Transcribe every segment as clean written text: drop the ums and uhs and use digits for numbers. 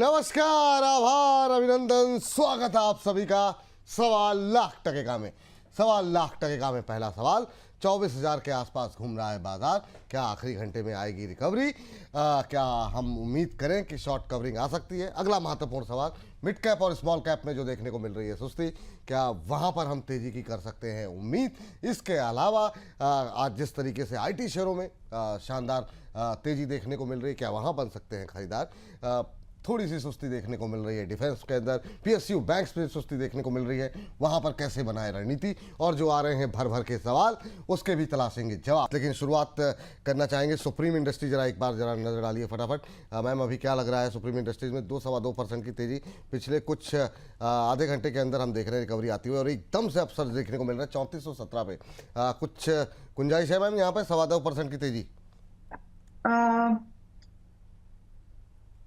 नमस्कार, आभार, अभिनंदन, स्वागत है आप सभी का 1.25 लाख में। 1.25 लाख में पहला सवाल। 24,000 के आसपास घूम रहा है बाजार। क्या आखिरी घंटे में आएगी रिकवरी? क्या हम उम्मीद करें कि शॉर्ट कवरिंग आ सकती है? अगला महत्वपूर्ण सवाल, मिड कैप और स्मॉल कैप में जो देखने को मिल रही है सुस्ती, क्या वहां पर हम तेजी की कर सकते हैं उम्मीद? इसके अलावा आज जिस तरीके से आईटी शेयरों में शानदार तेजी देखने को मिल रही है, क्या वहां बन सकते हैं खरीदार? थोड़ी सी सुस्ती देखने को मिल रही है डिफेंस के अंदर, पीएसयू बैंक्स में सुस्ती देखने को मिल रही है, वहां पर कैसे बनाए रणनीति? और जो आ रहे हैं भर भर के सवाल, उसके भी तलाशेंगे जवाब। लेकिन शुरुआत करना चाहेंगे सुप्रीम इंडस्ट्री। जरा एक बार जरा नजर डालिए फटाफट। मैम, अभी क्या लग रहा है सुप्रीम इंडस्ट्रीज में? 2-2.25% की तेजी पिछले कुछ आधे घंटे के अंदर हम देख रहे हैं रिकवरी आती हुई, और एकदम से अवसर देखने को मिल रहा है 3417 पे। कुछ गुंजाइश है मैम यहाँ पर 2.25% की तेजी?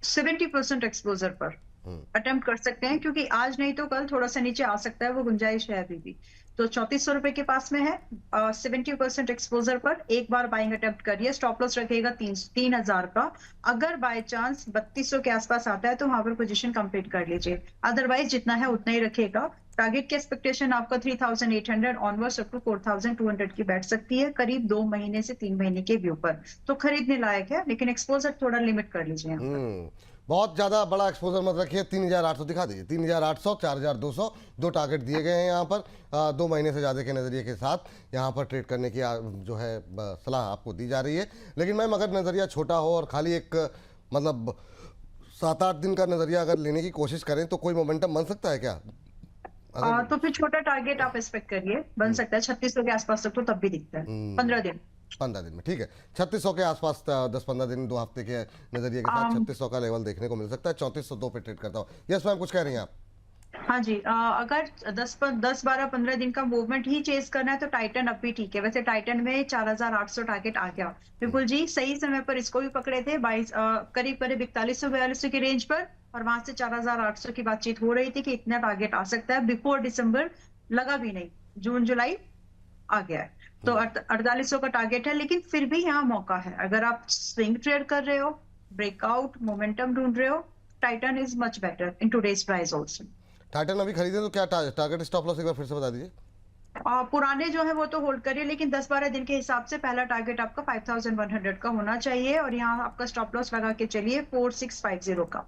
70% एक्सपोजर पर अटेम्प्ट कर सकते हैं, क्योंकि आज नहीं तो कल थोड़ा सा नीचे आ सकता है, वो गुंजाइश है अभी भी। तो 3400 रुपए के पास में है। 70% एक्सपोजर पर एक बार बाइंग अटेम्प्ट करिए। स्टॉप लॉस रखेगा 3,000 का। अगर बाय चांस 3200 के आसपास आता है तो वहां पर पोजीशन कंप्लीट कर लीजिए, अदरवाइज जितना है उतना ही रखेगा। टारगेट की एक्सपेक्टेशन आपका 3,800 ऑनवर्ड्स अप टू 4,200 की बैठ सकती है, करीब 2 महीने से 3 महीने के व्यू पर। तो खरीदने लायक है, लेकिन एक्सपोजर थोड़ा लिमिट कर लीजिए यहाँ पर। बहुत ज्यादा बड़ा एक्सपोजर मत रखिए। 3,800 दिखा दीजिए। 3,800, 4,200 दो टारगेट दिए गए हैं यहाँ पर। 2 महीने से ज़्यादा के नज़रिए के साथ यहाँ पर ट्रेड करने की जो है सलाह आपको दी जा रही है। लेकिन मैम, अगर नज़रिया छोटा हो और खाली एक मतलब 7-8 दिन का नज़रिया अगर लेने की कोशिश करें तो कोई मोमेंटम बन सकता है क्या? तो फिर छोटा टारगेट आप एक्सपेक्ट करिए, बन सकता है 3600 के आसपास तक, तो तब भी दिखता है। 15 दिन में ठीक है। 3600 के आसपास 10-15 दिन, 2 हफ्ते के नजरिए के साथ 3600 का लेवल देखने को मिल सकता है। 3402 पे ट्रेड करता हूँ। यस मैम, कुछ कह रही हैं आप? हाँ जी, अगर 10-12-15 दिन का मूवमेंट ही चेस करना है तो टाइटन अब भी ठीक है। वैसे टाइटन में 4,800 टारगेट आ गया। विपुल जी सही समय पर इसको भी पकड़े थे, 22 करीब 4100-4200 की रेंज पर, और वहां से 4,800 की बातचीत हो रही थी कि इतना टारगेट आ सकता है। बिफोर दिसंबर लगा भी नहीं, जून जुलाई आ गया है, तो 4800 का टारगेट है। लेकिन फिर भी यहाँ मौका है, अगर आप स्विंग ट्रेड कर रहे हो, ब्रेकआउट मोमेंटम ढूंढ रहे हो, Titan is much better in today's price also. Titan अभी खरीदे तो क्या टारगेट स्टॉप लॉस एक बार फिर से बता दीजिए। पुराने जो है वो तो होल्ड करिए, लेकिन 10-12 दिन के हिसाब से पहला टारगेट आपका 5,100 का होना चाहिए, और यहाँ आपका स्टॉप लॉस लगा के चलिए 4,650 का।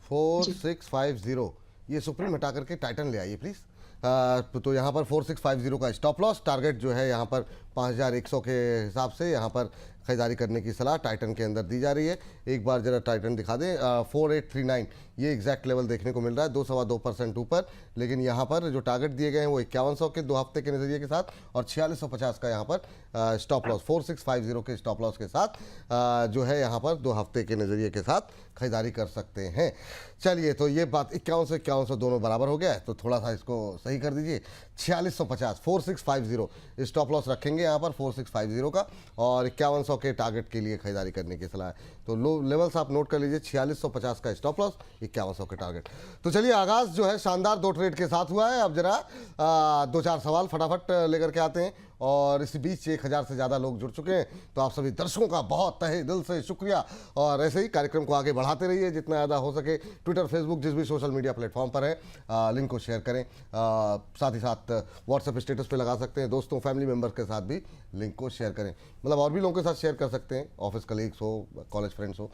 4,650। ये सुप्रीम हटा करके टाइटन ले आइए प्लीज। तो यहाँ पर 4,650 का स्टॉप लॉस टारगेट जो है यहाँ पर 5,100 के हिसाब से यहाँ पर खरीदारी करने की सलाह टाइटन के अंदर दी जा रही है। एक बार जरा टाइटन दिखा दें। 4,839 ये एग्जैक्ट लेवल देखने को मिल रहा है, 2-2.25% ऊपर। लेकिन यहाँ पर जो टारगेट दिए गए हैं वो 5,100 के 2 हफ्ते के नज़रिए के साथ, और 4,650 का यहाँ पर स्टॉप लॉस 4,650 के स्टॉप लॉस के साथ जो है यहाँ पर 2 हफ्ते के नज़रिए के साथ खरीदारी कर सकते हैं। चलिए, तो ये बात 5100 दोनों बराबर हो गया है, तो थोड़ा सा इसको सही कर दीजिए। 4,650 4,650 स्टॉप लॉस रखेंगे यहाँ पर 4,650 का, और 5100 के टारगेट के लिए खरीदारी करने की सलाह है। तो लो लेवल्स आप नोट कर लीजिए। 4,650 का स्टॉप लॉस, 5100 के टारगेट। तो चलिए, आगाज जो है शानदार 2 ट्रेड के साथ हुआ है। अब जरा 2-4 सवाल फटाफट लेकर के आते हैं, और इसी बीच 1,000 से ज़्यादा लोग जुड़ चुके हैं। तो आप सभी दर्शकों का बहुत तहे दिल से शुक्रिया, और ऐसे ही कार्यक्रम को आगे बढ़ाते रहिए जितना ज़्यादा हो सके। ट्विटर, फेसबुक, जिस भी सोशल मीडिया प्लेटफॉर्म पर है, लिंक को शेयर करें। साथ ही साथ व्हाट्सएप स्टेटस पे लगा सकते हैं। दोस्तों, फैमिली मेम्बर्स के साथ भी लिंक को शेयर करें, मतलब और भी लोगों के साथ शेयर कर सकते हैं, ऑफिस कलीग्स हो, कॉलेज फ्रेंड्स हो।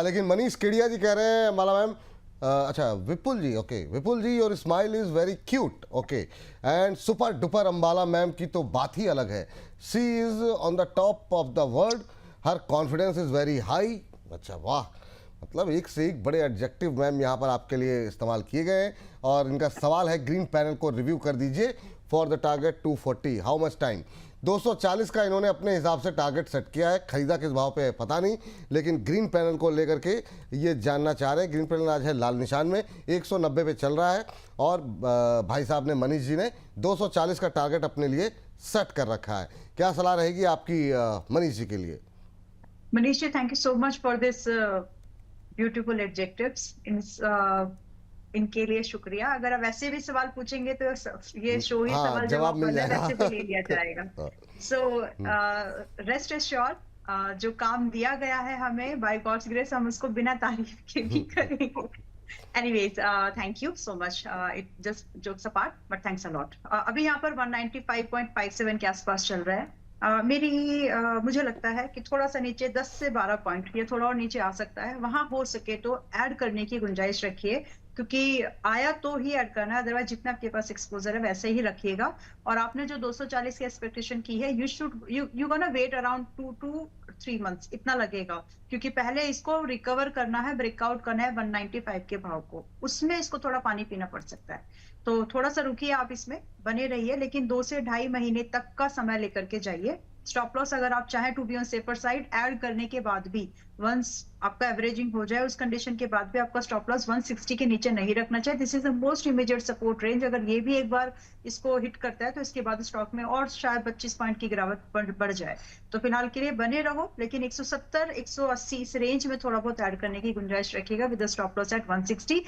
लेकिन मनीष केडिया जी कह रहे हैं, माला मैम, अच्छा Vipul ji, okay Vipul ji, your smile is very cute, okay, and super duper Ambala ma'am की तो बात ही अलग है। She is on the top of the world, her confidence is very high. अच्छा वाह, मतलब एक से एक बड़े एडजेक्टिव मैम यहाँ पर आपके लिए इस्तेमाल किए गए हैं। और इनका सवाल है, ग्रीन पैनल को रिव्यू कर दीजिए for the target 240, how much time? 240 का इन्होंने अपने हिसाब से टारगेट सेट किया है। खरीदा किस भाव पे है पता नहीं, लेकिन ग्रीन पैनल को लेकर के ये जानना चाह रहे हैं। ग्रीन पैनल आज है लाल निशान में, 190 पे चल रहा है, और भाई साहब ने, मनीष जी ने 240 का टारगेट अपने लिए सेट कर रखा है। क्या सलाह रहेगी आपकी मनीष जी के लिए? Manish ji, thank you so much for this beautiful adjectives. इनके लिए शुक्रिया। अगर आप वैसे भी सवाल पूछेंगे तो ये शो ही सवाल जवाब मिल जाएगा, वैसे भी ले लिया जाएगा। सो रेस्ट एश्योर्ड, जो काम दिया गया है हमें बाय गॉड्स ग्रेस, हम उसको बिना तारीफ के भी करेंगे। Anyways thank you so much, it just jokes apart but thanks a lot. अभी यहाँ पर 195.57 के आसपास चल रहा है। मुझे लगता है कि थोड़ा सा नीचे 10 से 12 पॉइंट ये थोड़ा और नीचे आ सकता है, वहां हो सके तो ऐड करने की गुंजाइश रखिए, क्योंकि आया तो ही ऐड करना है, अदरवाइज जितना आपके पास एक्सपोजर है वैसे ही रखिएगा। और आपने जो 240 की एक्सपेक्टेशन की है, you gonna wait around 2 to 3 months, इतना लगेगा, क्योंकि पहले इसको रिकवर करना है, ब्रेकआउट करना है 195 के भाव को, उसमें इसको थोड़ा पानी पीना पड़ सकता है। तो थोड़ा सा रुकिए, आप इसमें बने रहिए, लेकिन 2 से ढाई महीने तक का समय लेकर के जाइए। स्टॉप लॉस अगर आप चाहें to be on safer side, add करने के बाद भी वंस आपका एवरेजिंग हो जाए उस कंडीशन के बाद भी आपका स्टॉप लॉस 160 के नीचे नहीं रखना चाहिए। This is the most immediate support range. अगर ये भी एक बार इसको हिट करता है तो इसके बाद स्टॉक में और शायद 25 पॉइंट की गिरावट बढ़ जाए। तो फिलहाल के लिए बने रहो, लेकिन 170 180 इस रेंज में थोड़ा बहुत ऐड करने की गुंजाइश रखिएगा विद स्टॉप लॉस एट 160।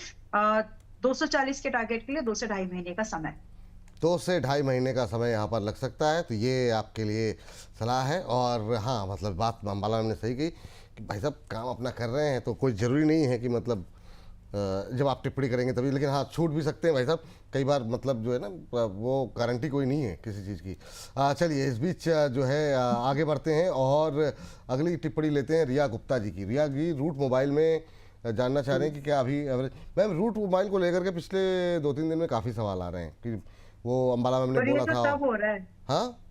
240 के टारगेट के लिए 2 से ढाई महीने का समय। 2 से ढाई महीने का समय यहाँ पर लग सकता है, तो ये आपके लिए सलाह है। और हाँ, मतलब बात अम्बाला मैम ने सही कही कि भाई साहब काम अपना कर रहे हैं तो कोई ज़रूरी नहीं है कि मतलब जब आप टिप्पणी करेंगे तभी, लेकिन हाँ छूट भी सकते हैं भाई साहब कई बार, मतलब जो है ना वो गारंटी कोई नहीं है किसी चीज़ की। चलिए इस बीच जो है आगे बढ़ते हैं और अगली टिप्पणी लेते हैं रिया गुप्ता जी की। रिया जी रूट मोबाइल में जानना चाह रहे हैं कि क्या अभी एवरेज, मैम रूट मोबाइल को लेकर के पिछले 2-3 दिन में काफ़ी सवाल आ रहे हैं कि वो अम्बाला मैम ने और ये बोला तो था। तब हो रहा है, हाँ,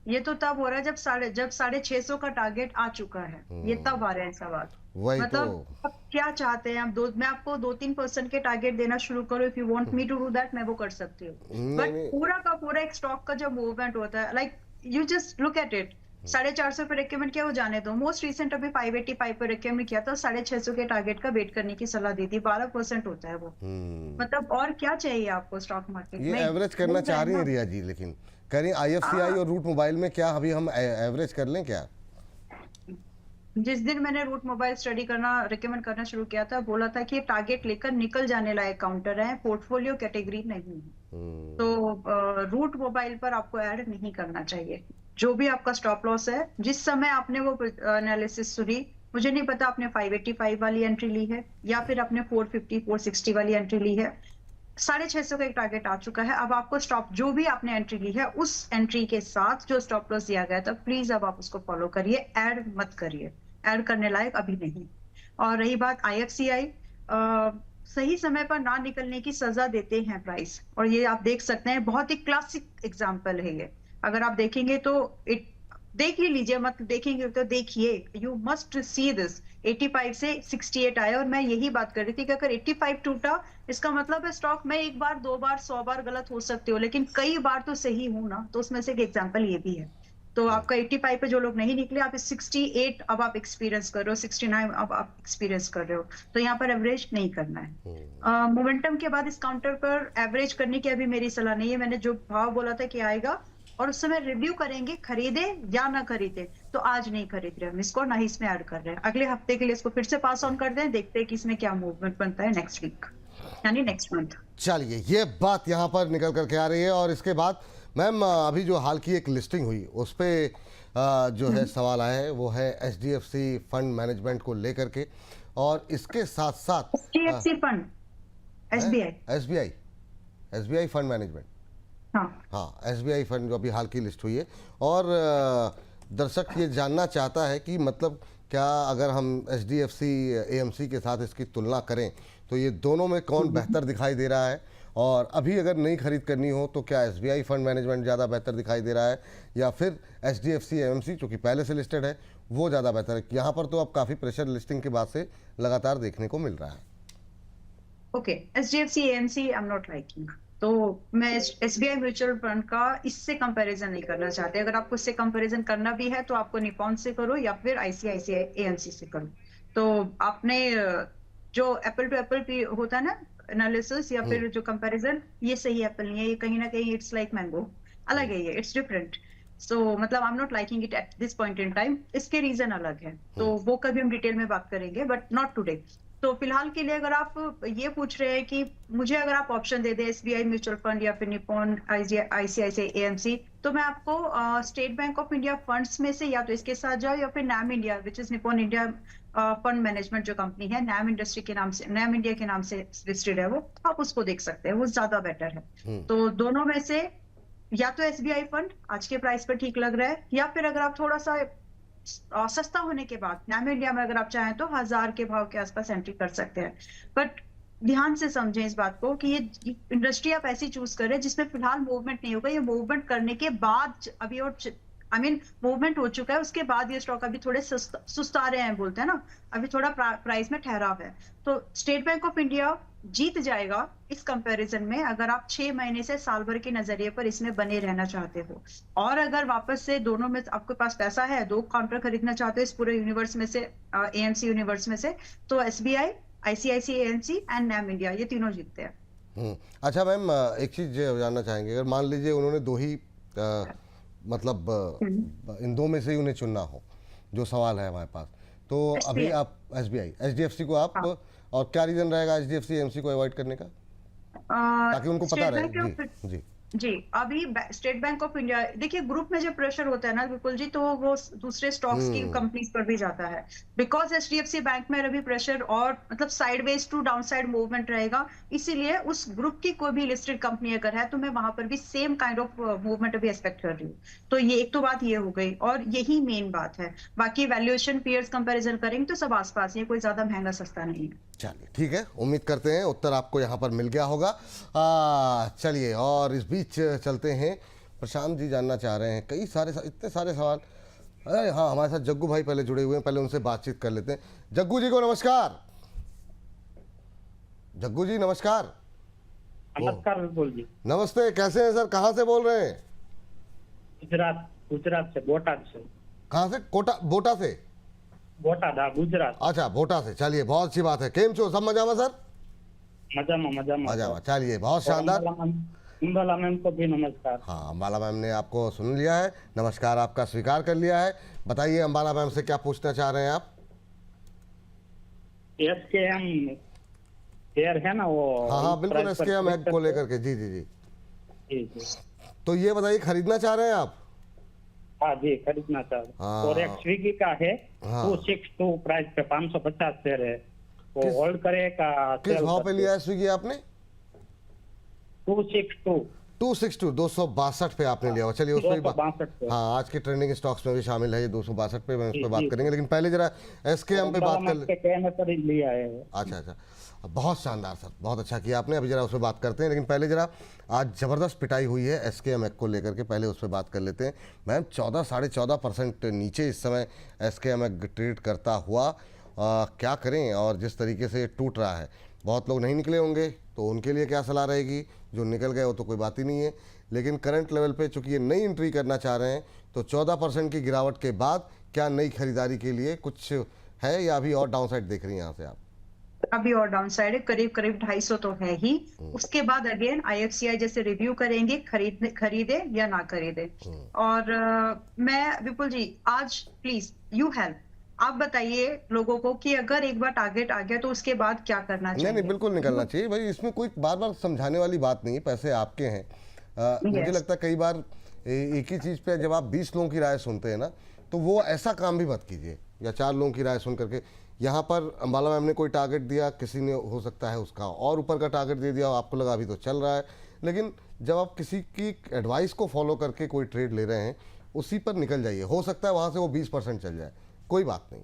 ये तो तब हो रहा है जब 650 का टारगेट आ चुका है, ये तब आ रहे हैं सवाल। वही तो। मतलब आप क्या चाहते हैं? मैं आपको 2-3% के टारगेट देना शुरू करूं, if you want me to do that, मैं वो कर सकती हूँ। नहीं बट नहीं। पूरा का पूरा एक स्टॉक का जब मूवमेंट होता है, like you just look at it. 450 पे रिकमेंड किया, वो जाने दो। मोस्ट रिसेंट अभी 585 पे रिकमेंड किया था, 650 के टारगेट का वेट करने की सलाह दी थी। 12% होता है वो। मतलब और क्या चाहिए आपको स्टॉक मार्केट ये में? एवरेज करना मिल चाह जाए रही हैं ना। रिया जी, लेकिन कह रही आईएफसीआई और रूट मोबाइल में क्या अभी हम एवरेज कर लें क्या? जिस दिन मैंने रूट मोबाइल स्टडी करना रिकमेंड करना शुरू किया था, बोला था कि टारगेट लेकर निकल जाने लायक काउंटर है, पोर्टफोलियो कैटेगरी नहीं है। तो रूट मोबाइल पर आपको ऐड नहीं करना चाहिए। जो भी आपका स्टॉप लॉस है, जिस समय आपने वो एनालिसिस सुनी, मुझे नहीं पता आपने 585 वाली एंट्री ली है या फिर आपने 450 460 वाली एंट्री ली है। 650 का एक टारगेट आ चुका है। अब आपको स्टॉप, जो भी आपने एंट्री ली है उस एंट्री के साथ जो स्टॉप लॉस दिया गया था, प्लीज अब आप उसको फॉलो करिए, ऐड मत करिए। ऐड करने लायक अभी नहीं। और रही बात आईएफसीआई, सही समय पर ना निकलने की सजा देते हैं प्राइस, और ये आप देख सकते हैं, बहुत ही क्लासिक एग्जांपल है ये। अगर आप देखेंगे तो इट देख ही लीजिए, मत देखेंगे तो देखिए, यू मस्ट सी दिस। 85 से 68 आया, और मैं यही बात कर रही थी कि अगर 85 टूटा, इसका मतलब है स्टॉक में एक बार 2 बार 100 बार गलत हो सकते हो, लेकिन कई बार तो सही हूं ना, तो उसमें से एक एग्जांपल ये भी है। तो आपका 85 पे जो लोग नहीं निकले, आप 68 अब आप एक्सपीरियंस कर रहे हो, 69 अब आप एक्सपीरियंस कर रहे हो, तो यहाँ पर एवरेज नहीं करना है। मोमेंटम के बाद इस काउंटर पर एवरेज करने की अभी मेरी सलाह नहीं है। मैंने जो भाव बोला था कि आएगा और उस समय रिव्यू करेंगे, खरीदे या ना खरीदे, तो आज नहीं खरीद रहे हम इसको, ना ही इसमें ऐड कर रहे हैं। अगले हफ्ते के लिए इसको फिर से पास ऑन कर दें, देखते हैं कि इसमें क्या मूवमेंट बनता है नेक्स्ट वीक, यानी नेक्स्ट मंथ। चलिए ये बात यहाँ पर निकल करके आ रही है। और इसके बाद मैम अभी जो हाल की एक लिस्टिंग हुई उस पर जो है सवाल आया है, वो है एचडीएफसी फंड मैनेजमेंट को लेकर के, और इसके साथ साथ HDFC fund, SBI, SBI fund management, हाँ एसबीआई फंड जो अभी हाल की लिस्ट हुई है। और दर्शक ये जानना चाहता है कि मतलब क्या अगर हम एचडीएफसी एएमसी के साथ इसकी तुलना करें तो ये दोनों में कौन बेहतर दिखाई दे रहा है, और अभी अगर नई खरीद करनी हो तो क्या एसबीआई फंड मैनेजमेंट ज़्यादा बेहतर दिखाई दे रहा है या फिर एचडीएफसी एएमसी जो कि पहले से लिस्टेड है वो ज़्यादा बेहतर है? यहाँ पर तो अब काफ़ी प्रेशर लिस्टिंग के बाद से लगातार देखने को मिल रहा है। Okay, HDFC AMC I am not liking. तो मैं एसबीआई म्यूचुअल फंड का इससे कंपैरिजन नहीं करना चाहते। अगर आपको इससे कंपैरिजन करना भी है तो आपको निपॉन से करो या फिर आईसीआईसीआई एएमसी से करो। तो आपने जो एप्पल टू एप्पल भी होता है ना एनालिसिस या फिर जो कंपैरिजन, ये सही एप्पल नहीं है, ये कहीं ना कहीं इट्स लाइक मैंगो, अलग है, ये इट्स डिफरेंट। सो मतलब I am not liking it at this point in time. इसके रीजन अलग है, तो वो कभी हम डिटेल में बात करेंगे, बट नॉट टुडे। तो फिलहाल के लिए अगर आप ये पूछ रहे हैं कि मुझे अगर आप ऑप्शन दे दे एसबीआई म्यूचुअल फंड या फिर निपॉन आईसीआईसीआई एएमसी, तो मैं आपको State Bank of India funds में से या तो इसके साथ जाओ या फिर NAM India which is Nippon India fund management जो कंपनी है नैम इंडस्ट्री के नाम से, नैम इंडिया के नाम से लिस्टेड है वो, आप उसको देख सकते हैं, वो ज्यादा बेटर है। तो दोनों में से या तो एसबीआई फंड आज के प्राइस पर ठीक लग रहा है, या फिर अगर आप थोड़ा सा सस्ता होने के बाद नैम इंडिया में अगर आप चाहें तो 1000 के भाव के आसपास एंट्री कर सकते हैं। बट ध्यान से समझें इस बात को कि ये इंडस्ट्री आप ऐसी चूज करें जिसमें फिलहाल मूवमेंट नहीं होगा। ये मूवमेंट करने के बाद अभी, और मूवमेंट हो चुका है उसके बाद ये स्टॉक अभी थोड़े सुस्ता रहे हैं, बोलते हैं ना, अभी थोड़ा प्राइस में ठहराव है। तो स्टेट बैंक ऑफ इंडिया जीत जाएगा इस कंपैरिजन में अगर आप 6 महीने से साल भर के नजरिए पर इसमें बने रहना चाहते हो। और अगर वापस से दोनों में आपके पास पैसा है, 2 काउंटर खरीदना चाहते हो इस पूरे यूनिवर्स में से, एएमसी यूनिवर्स में से, तो SBI, ICICI AMC and NAM India, ये तीनों जीतते हैं। अच्छा मैम, एक चीज़ जानना चाहेंगे, अगर मान लीजिए उन्होंने दो ही मतलब इन दो में से ही उन्हें चुनना हो, जो सवाल है हमारे पास, तो अभी SBI, आप एसबीआई, एचडीएफसी को आप, हाँ। और क्या रीज़न रहेगा एचडीएफसी एएमसी को अवॉइड करने का, ताकि उनको पता स्टेट रहे? बैंक जी जी। जी, अभी स्टेट बैंक ऑफ इंडिया, देखिए ग्रुप में जब प्रेशर होता है ना विपुल जी, तो वो दूसरे स्टॉक्स की कंपनीज पर भी जाता है। बिकॉज एचडीएफसी बैंक में अभी प्रेशर और मतलब साइडवेज टू डाउनसाइड मूवमेंट रहेगा, इसीलिए उस ग्रुप की कोई भी लिस्टेड कंपनी अगर है तो मैं वहां पर भी सेम काइंड ऑफ मूवमेंट अभी एक्सपेक्ट कर रही हूँ। तो ये एक तो बात ये हो गई, और यही मेन बात है। बाकी वैल्यूएशन पीयर्स कंपेरिजन करेंगे तो सब आसपास, ये कोई ज्यादा महंगा सस्ता नहीं है। चलिए ठीक है, उम्मीद करते हैं उत्तर आपको यहाँ पर मिल गया होगा। चलिए, और इस बीच चलते हैं, प्रशांत जी जानना चाह रहे हैं कई सारे इतने सारे सवाल। अरे हाँ, हमारे साथ जग्गू भाई पहले जुड़े हुए हैं, पहले उनसे बातचीत कर लेते हैं। जग्गू जी को नमस्कार। जग्गू जी नमस्कार। नमस्कार विपुल जी। नमस्ते, कैसे हैं सर, कहाँ से बोल रहे हैं? गुजरात से, बोटाद से। कहाँ से? बोटा से? बोटाद, हाँ, गुजरात। अच्छा, बोटा से, चलिए बहुत अच्छी बात है। केम छो, सब मजा में सर? मजा में। चलिए, बहुत शानदार। अंबाला मैम को भी नमस्कार। हाँ, अंबाला मैम ने आपको सुन लिया है, नमस्कार आपका स्वीकार कर लिया है। बताइए अंबाला मैम से क्या पूछना चाह रहे हैं आप? एसकेएम शेयर है ना वो? हाँ बिल्कुल, एसकेएम एग को लेकर के। जी जी जी। जी। तो ये बताइए, खरीदना चाह रहे हैं आप? हाँ जी, खरीदना चाह रहे। हाँ। और एक स्विगी का है, हाँ। 262 प्राइस पे 550 शेयर है, वो होल्ड करे का? किस भाव पे लिया है स्विगी आपने? 262 262 पे आपने लिया हुआ। चलिए उस पर 262। हाँ, आज के ट्रेंडिंग स्टॉक्स में भी शामिल है ये 262 पे, मैं उस पर बात करेंगे, लेकिन पहले जरा एसकेएम पे बात कर कहने पर ही लिया है। अच्छा, बहुत शानदार सर, बहुत अच्छा किया आपने। अभी जरा उस पर बात करते हैं, लेकिन पहले जरा आज ज़बरदस्त पिटाई हुई है एसकेएम को लेकर के, पहले उस पर बात कर लेते हैं। मैम 14-14.5% नीचे इस समय एसकेएम ट्रेड करता हुआ, क्या करें? और जिस तरीके से टूट रहा है, बहुत लोग नहीं निकले होंगे, तो उनके लिए क्या सलाह रहेगी? जो निकल गए वो तो कोई बात ही नहीं है, लेकिन करंट लेवल पे चूंकि ये नई एंट्री करना चाह रहे हैं, तो 14% की गिरावट के बाद क्या नई खरीदारी के लिए कुछ है, या अभी और डाउनसाइड देख रही हैं यहाँ से आप? अभी और डाउन साइड है, करीब 250 तो है ही। उसके बाद अगेन आईएफसीआई जैसे रिव्यू करेंगे, खरीदे या ना खरीदे। और मैं विपुल जी, आज प्लीज यू हेल्प, आप बताइए लोगों को कि अगर एक बार टारगेट आ गया तो उसके बाद क्या करना चाहिए? नहीं, बिल्कुल निकलना चाहिए भाई, इसमें कोई बार बार समझाने वाली बात नहीं है, पैसे आपके हैं। मुझे लगता है कई बार एक ही चीज़ पे जब आप 20 लोगों की राय सुनते हैं ना, तो वो ऐसा काम भी मत कीजिए, या 4 लोगों की राय सुन करके। यहाँ पर अंबाला मैम ने कोई टारगेट दिया, किसी ने हो सकता है उसका और ऊपर का टारगेट दे दिया, आपको लगा अभी तो चल रहा है, लेकिन जब आप किसी की एडवाइस को फॉलो करके कोई ट्रेड ले रहे हैं, उसी पर निकल जाइए। हो सकता है वहाँ से वो 20% चल जाए, कोई बात नहीं,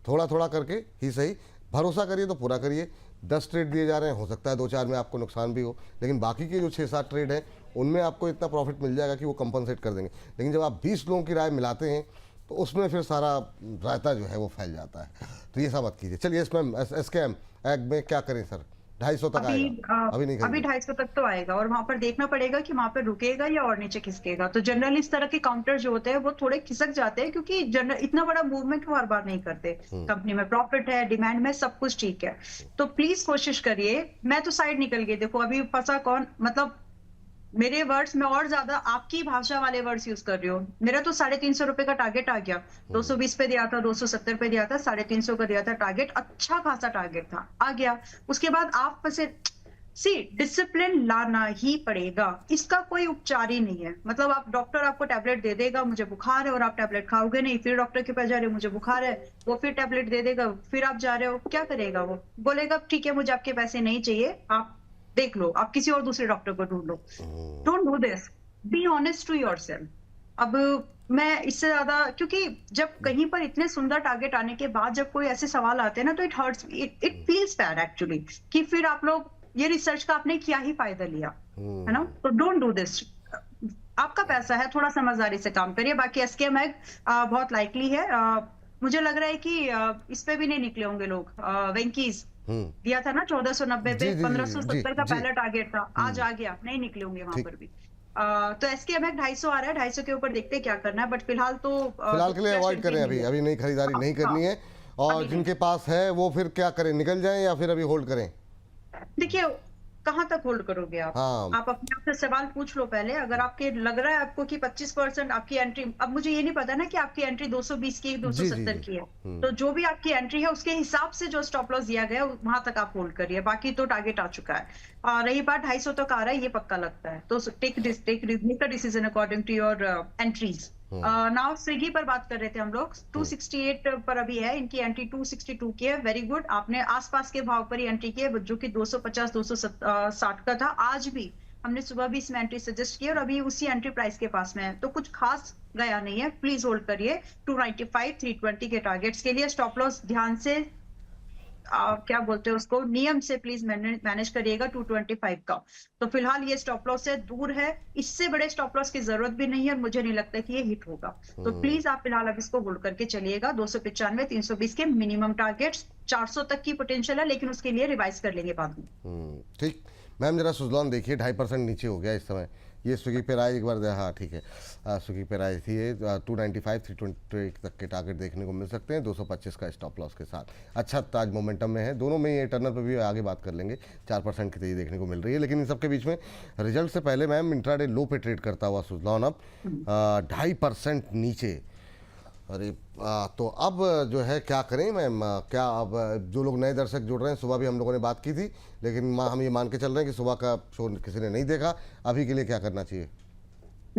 थोड़ा थोड़ा करके ही सही, भरोसा करिए तो पूरा करिए। 10 ट्रेड दिए जा रहे हैं, हो सकता है 2-4 में आपको नुकसान भी हो, लेकिन बाकी के जो 6-7 ट्रेड हैं उनमें आपको इतना प्रॉफिट मिल जाएगा कि वो कंपनसेट कर देंगे। लेकिन जब आप 20 लोगों की राय मिलाते हैं तो उसमें फिर सारा रायता जो है वो फैल जाता है, तो ये सब मत कीजिए। चलिए इसमें एसकेएम एग में क्या करें सर? 250 तक आएगा? अभी नहीं, अभी 250 तक तो आएगा, और वहां पर देखना पड़ेगा कि वहां पर रुकेगा या और नीचे खिसकेगा। तो जनरली इस तरह के काउंटर जो होते हैं वो थोड़े खिसक जाते हैं, क्योंकि इतना बड़ा मूवमेंट वो हर बार नहीं करते। कंपनी में प्रॉफिट है, डिमांड में सब कुछ ठीक है, तो प्लीज कोशिश करिए। मैं तो साइड निकल गई, देखो अभी फंसा कौन, मतलब मेरे वर्ड्स में और ज्यादा आपकी भाषा वाले वर्ड्स यूज कर रही हो। मेरा तो 350 रुपए का टारगेट आ गया, 220 पे दिया था, 270 पे दिया था, 350 का दिया था टारगेट, अच्छा खासा टारगेट था, आ गया। उसके बाद आप से सी डिसिप्लिन लाना ही पड़ेगा, इसका कोई उपचार ही नहीं है। मतलब आप डॉक्टर आपको टैबलेट दे देगा, मुझे बुखार है, और आप टैबलेट खाओगे नहीं, फिर डॉक्टर के पास जा रहे हो, मुझे बुखार है, वो फिर टैबलेट दे देगा, फिर आप जा रहे हो, क्या करेगा वो? बोलेगा ठीक है मुझे आपके पैसे नहीं चाहिए, आप देख लो, आप किसी और दूसरे डॉक्टर को ढूंढ लो। Don't do this, be honest to yourself. अब मैं इससे ज्यादा, क्योंकि जब कहीं पर इतने सुंदर टारगेट आने के बाद जब कोई ऐसे सवाल आते हैं ना, तो it hurts, it feels bad actually, कि फिर आप लोग ये रिसर्च का आपने क्या ही फायदा लिया, है ना? तो डोंट डू दिस। आपका पैसा है, थोड़ा समझदारी से काम करिए। बाकी एसके मैग बहुत लाइकली है, मुझे लग रहा है कि इस पे भी नहीं निकले होंगे लोग। वेंकीज दिया था ना 1490 पे, जी, जी, 1570 का जी, पहला टारगेट था, आज आ गया, नहीं निकले होंगे वहां ठीक। पर भी। तो एसके मैग 250 आ रहा है, 250 के ऊपर देखते हैं क्या करना है, बट फिलहाल तो फिलहाल के लिए अवॉइड करें, अभी अभी नहीं खरीदारी नहीं करनी है। और अभी नहीं। जिनके पास है वो फिर क्या करें, निकल जाएं या फिर अभी होल्ड करें? देखिए कहां तक होल्ड करोगे आप? हाँ। आप अपने आप से सवाल पूछ लो पहले। अगर आपके लग रहा है आपको कि 25% आपकी एंट्री, अब मुझे ये नहीं पता ना कि आपकी एंट्री 220 की, जी, 270 जी। की है, तो जो भी आपकी एंट्री है उसके हिसाब से जो स्टॉप लॉस दिया गया है वहां तक आप होल्ड करिए। बाकी तो टारगेट आ चुका है। रही बात 250 तक आ रहा है, ये पक्का लगता है, तो take decision according to your entries. Now Swiggy पर बात कर रहे थे हम लोग, 268 पर अभी है, इनकी एंट्री 262 की है। वेरी गुड, आपने आसपास के भाव पर ही एंट्री की है, जो कि 250 260 का था। आज भी हमने सुबह भी इसमें एंट्री सजेस्ट की, और अभी उसी एंट्री प्राइस के पास में है, तो कुछ खास गया नहीं है। प्लीज होल्ड करिए 295 320 के टारगेट्स के लिए। स्टॉप लॉस ध्यान से क्या बोलते हैं उसको, नियम से प्लीज मैनेज करिएगा 225 का। तो फिलहाल ये स्टॉप लॉस से दूर है, इससे बड़े स्टॉप लॉस की जरूरत भी नहीं है, और मुझे नहीं लगता कि ये हिट होगा। तो प्लीज आप फिलहाल अब इसको होल्ड करके चलिएगा। 295 320 के मिनिमम टारगेट्स, 400 तक की पोटेंशियल है, लेकिन उसके लिए रिवाइज कर लेंगे बाद में। ठीक। मैम जरा सुजलॉन देखिए, 2.5% नीचे हो गया इस समय। ये स्विगी पे आई एक बार, हाँ ठीक है, स्विगी पे आई थी ये 295 320 तक के टारगेट देखने को मिल सकते हैं, 225 का स्टॉप लॉस के साथ। अच्छा आज मोमेंटम में है, दोनों में ये टर्नर पे भी आगे बात कर लेंगे। 4% की तेजी देखने को मिल रही है, लेकिन इन सबके बीच में रिजल्ट से पहले मैम इंट्राडे लो पे ट्रेड करता हुआ सुजलॉन अब 2.5% नीचे। अरे तो अब जो है क्या करें मैम, क्या अब जो लोग नए दर्शक जुड़ रहे हैं, सुबह भी हम लोगों ने बात की थी, लेकिन हम ये मान के चल रहे हैं कि सुबह का शो किसी ने नहीं देखा, अभी के लिए क्या करना चाहिए?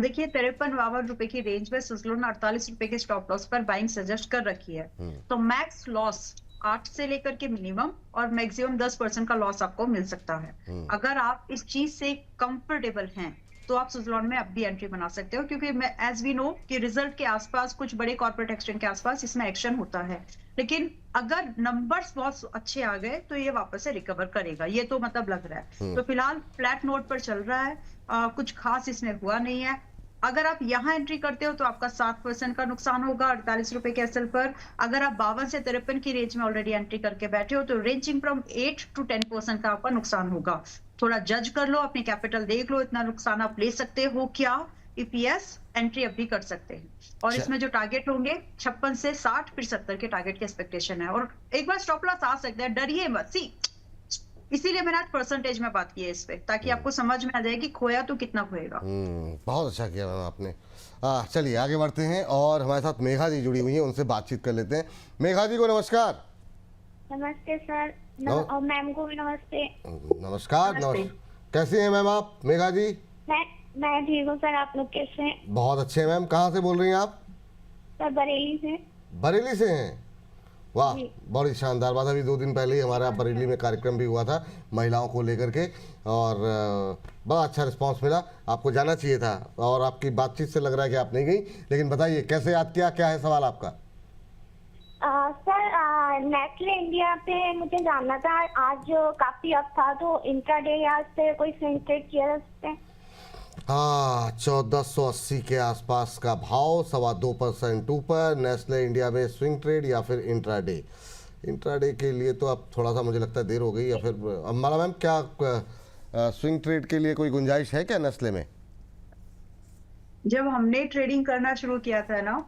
देखिए 53-52 रुपए की रेंज में सुजलॉन ने 48 रुपए के स्टॉप लॉस पर बाइंग सजेस्ट कर रखी है। तो मैक्स लॉस 8 से लेकर के मिनिमम और मैक्सिमम 10% का लॉस आपको मिल सकता है। अगर आप इस चीज से कंफर्टेबल हैं तो आप सुजलॉन में अब भी एंट्री बना सकते हो, क्योंकि मैं एज वी नो कि रिजल्ट के आसपास, कुछ बड़े कॉर्पोरेट एक्सचेंज के आसपास इसमें एक्शन होता है, लेकिन अगर नंबर्स बहुत अच्छे आ गए तो ये वापस से रिकवर करेगा, ये तो मतलब लग रहा है। तो फिलहाल फ्लैट नोट पर चल रहा है, कुछ खास इसमें हुआ नहीं है। अगर आप यहाँ एंट्री करते हो तो आपका 7% का नुकसान होगा 48 रुपए के एसएल पर। अगर आप 52 से 53 की रेंज में ऑलरेडी एंट्री करके बैठे हो तो रेंजिंग फ्रॉम 8 to 10% का आपका नुकसान होगा। थोड़ा जज कर लो, अपनी कैपिटल देख लो, इतना नुकसान आप ले सकते हो क्या? ईपीएस एंट्री अब भी कर सकते हैं। और इसमें जो टारगेट होंगे 56 से 60, फिर 70 के टारगेट की एक्सपेक्टेशन है, और एक बार स्टॉप लॉस आ सकता है, डरिए मत। सी इसीलिए मैंने आज परसेंटेज में बात की है इस पे, ताकि आपको समझ में आ जाए कि खोया तो कितना खोएगा। बहुत अच्छा किया मैम आपने। चलिए आगे बढ़ते हैं, और हमारे साथ मेघा जी जुड़ी हुई हैं, उनसे बातचीत कर लेते हैं। मेघा जी को नमस्कार। नमस्ते सर, और मैम को भी नमस्ते। नमस्कार। कैसी हैं मैम आप, मेघा जी? मैं ठीक हूँ सर, आप लोग कैसे हैं? बहुत अच्छे हैं मैम। कहाँ से बोल रही हैं आप? सर बरेली से। बरेली से हैं? वाह, बड़ी शानदार बात। अभी 2 दिन पहले ही हमारा बरेली में कार्यक्रम भी हुआ था महिलाओं को लेकर के, और बड़ा अच्छा रिस्पांस मिला। आपको जाना चाहिए था, और आपकी बातचीत से लग रहा है कि आप नहीं गई, लेकिन बताइए कैसे याद किया, क्या है सवाल आपका? सर नेस्ले इंडिया पे मुझे जानना था, आज काफी अप था, तो इंट्राडे या से कोई स्विंग ट्रेड किया जा सकता है? 1480 के आसपास का भाव, 2.25% ऊपर। नेस्ले इंडिया में स्विंग ट्रेड या फिर इंट्राडे? इंट्राडे के लिए तो अब थोड़ा सा मुझे लगता है देर हो गई, या फिर अम्बाला मैम क्या स्विंग ट्रेड के लिए कोई गुंजाइश है क्या नेस्ले में? जब हमने ट्रेडिंग करना शुरू किया था ना,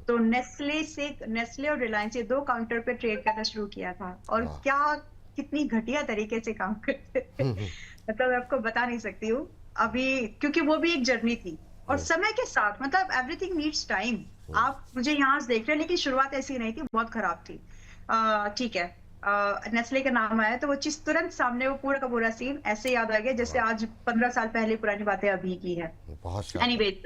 तो नेस्ले और रिलायंस, ये 2 काउंटर पे ट्रेड करना शुरू किया था, और क्या कितनी घटिया तरीके से काम करते थे मतलब आपको बता नहीं सकती हूँ अभी, क्योंकि वो भी एक जर्नी थी, और समय के साथ मतलब एवरीथिंग नीड्स टाइम। आप मुझे यहाँ से देख रहे हैं, लेकिन शुरुआत ऐसी नहीं थी, बहुत खराब थी। ठीक है, नेस्ले का नाम आया तो वो चीज तुरंत सामने, वो पूरा का पूरा सीन ऐसे याद आ गया जैसे आज 15 साल पहले पुरानी बातें अभी की है। बहुत शानदार। एनीवे,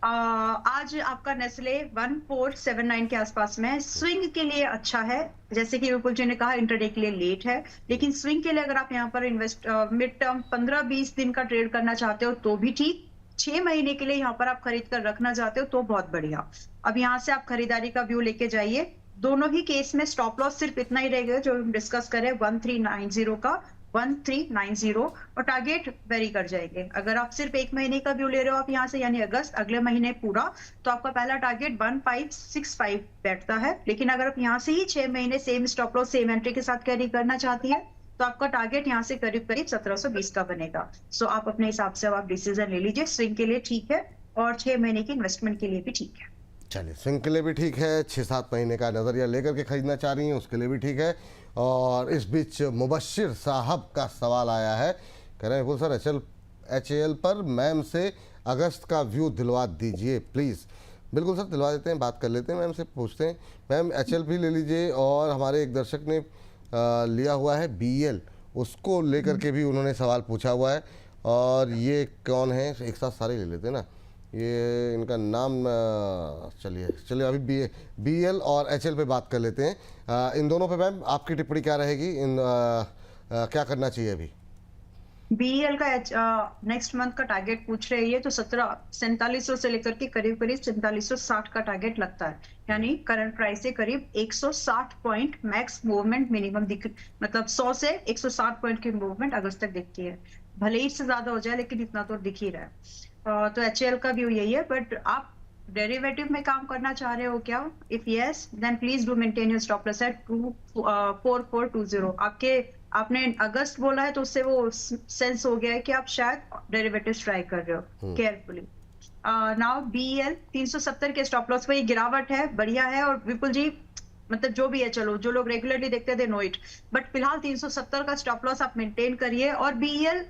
आज आपका नेस्ले 1479 के आसपास में है। स्विंग के लिए अच्छा है, जैसे कि विपुल जी ने कहा इंटरडे के लिए लेट है, लेकिन स्विंग के लिए अगर आप यहाँ पर इन्वेस्ट मिड टर्म 15-20 दिन का ट्रेड करना चाहते हो तो भी ठीक, 6 महीने के लिए यहाँ पर आप खरीद कर रखना चाहते हो तो बहुत बढ़िया। अब यहाँ से आप खरीदारी का व्यू लेके जाइए। दोनों ही केस में स्टॉप लॉस सिर्फ इतना ही रहेगा जो हम डिस्कस करें 1390 का, 1390, और टारगेट वेरी कर जाएंगे। अगर आप सिर्फ 1 महीने का व्यू ले रहे हो आप यहाँ से, यानी अगस्त अगले महीने पूरा, तो आपका पहला टारगेट 1565 बैठता है। लेकिन अगर आप यहाँ से ही 6 महीने same stop loss same entry के साथ कैरी करना चाहती है तो आपका टारगेट यहाँ से करीब करीब 1720 का बनेगा। सो आप अपने हिसाब से अब आप डिसीजन ले लीजिए। स्विंग के लिए ठीक है और 6 महीने की इन्वेस्टमेंट के लिए भी ठीक है। चलिए, स्विंग के लिए भी ठीक है, 6-7 महीने का नज़रिया लेकर के खरीदना चाह रही हैं उसके लिए भी ठीक है। और इस बीच मुबश्शिर साहब का सवाल आया है, कह रहे हैं विपुल सर HAL पर मैम से अगस्त का व्यू दिलवा दीजिए प्लीज़। बिल्कुल सर, दिलवा देते हैं, बात कर लेते हैं मैम से, पूछते हैं। मैम HAL भी ले लीजिए, और हमारे एक दर्शक ने लिया हुआ है BL, उसको लेकर के भी उन्होंने सवाल पूछा हुआ है। और ये कौन है, एक साथ सारे ले लेते हैं ना, ये इनका नाम, चलिए अभी BL और HL पे बात कर लेते हैं। इन दोनों पे मैम आपकी टिप्पणी क्या रहेगी, इन क्या करना चाहिए अभी? BEL का नेक्स्ट मंथ का टारगेट पूछ रहे हैं तो 4700 से लेकर के करीब करीब 4760 का टारगेट लगता है, यानी करंट प्राइस से करीब 160 पॉइंट मैक्स मूवमेंट मिनिमम मतलब 100 से 160 पॉइंट की मूवमेंट अगस्त तक दिखती है। भले ही इससे ज्यादा हो जाए लेकिन इतना तो दिख ही रहा है। तो HAL का व्यू यही है। बट आप डेरिवेटिव में काम करना चाह रहे हो क्या? If yes then please do maintain your stop loss at 4420। आपने अगस्त बोला है तो उससे वो सेंस हो गया है कि आप शायद डेरिवेटिव ट्राई कर रहे हो केयरफुली। नाउ BEL 370 के स्टॉप लॉस पे गिरावट है, बढ़िया है। और विपुल जी मतलब जो भी है, चलो जो लोग रेगुलरली देखते थे नो इट, बट फिलहाल 370 का स्टॉप लॉस आप मेंटेन करिए। और BEL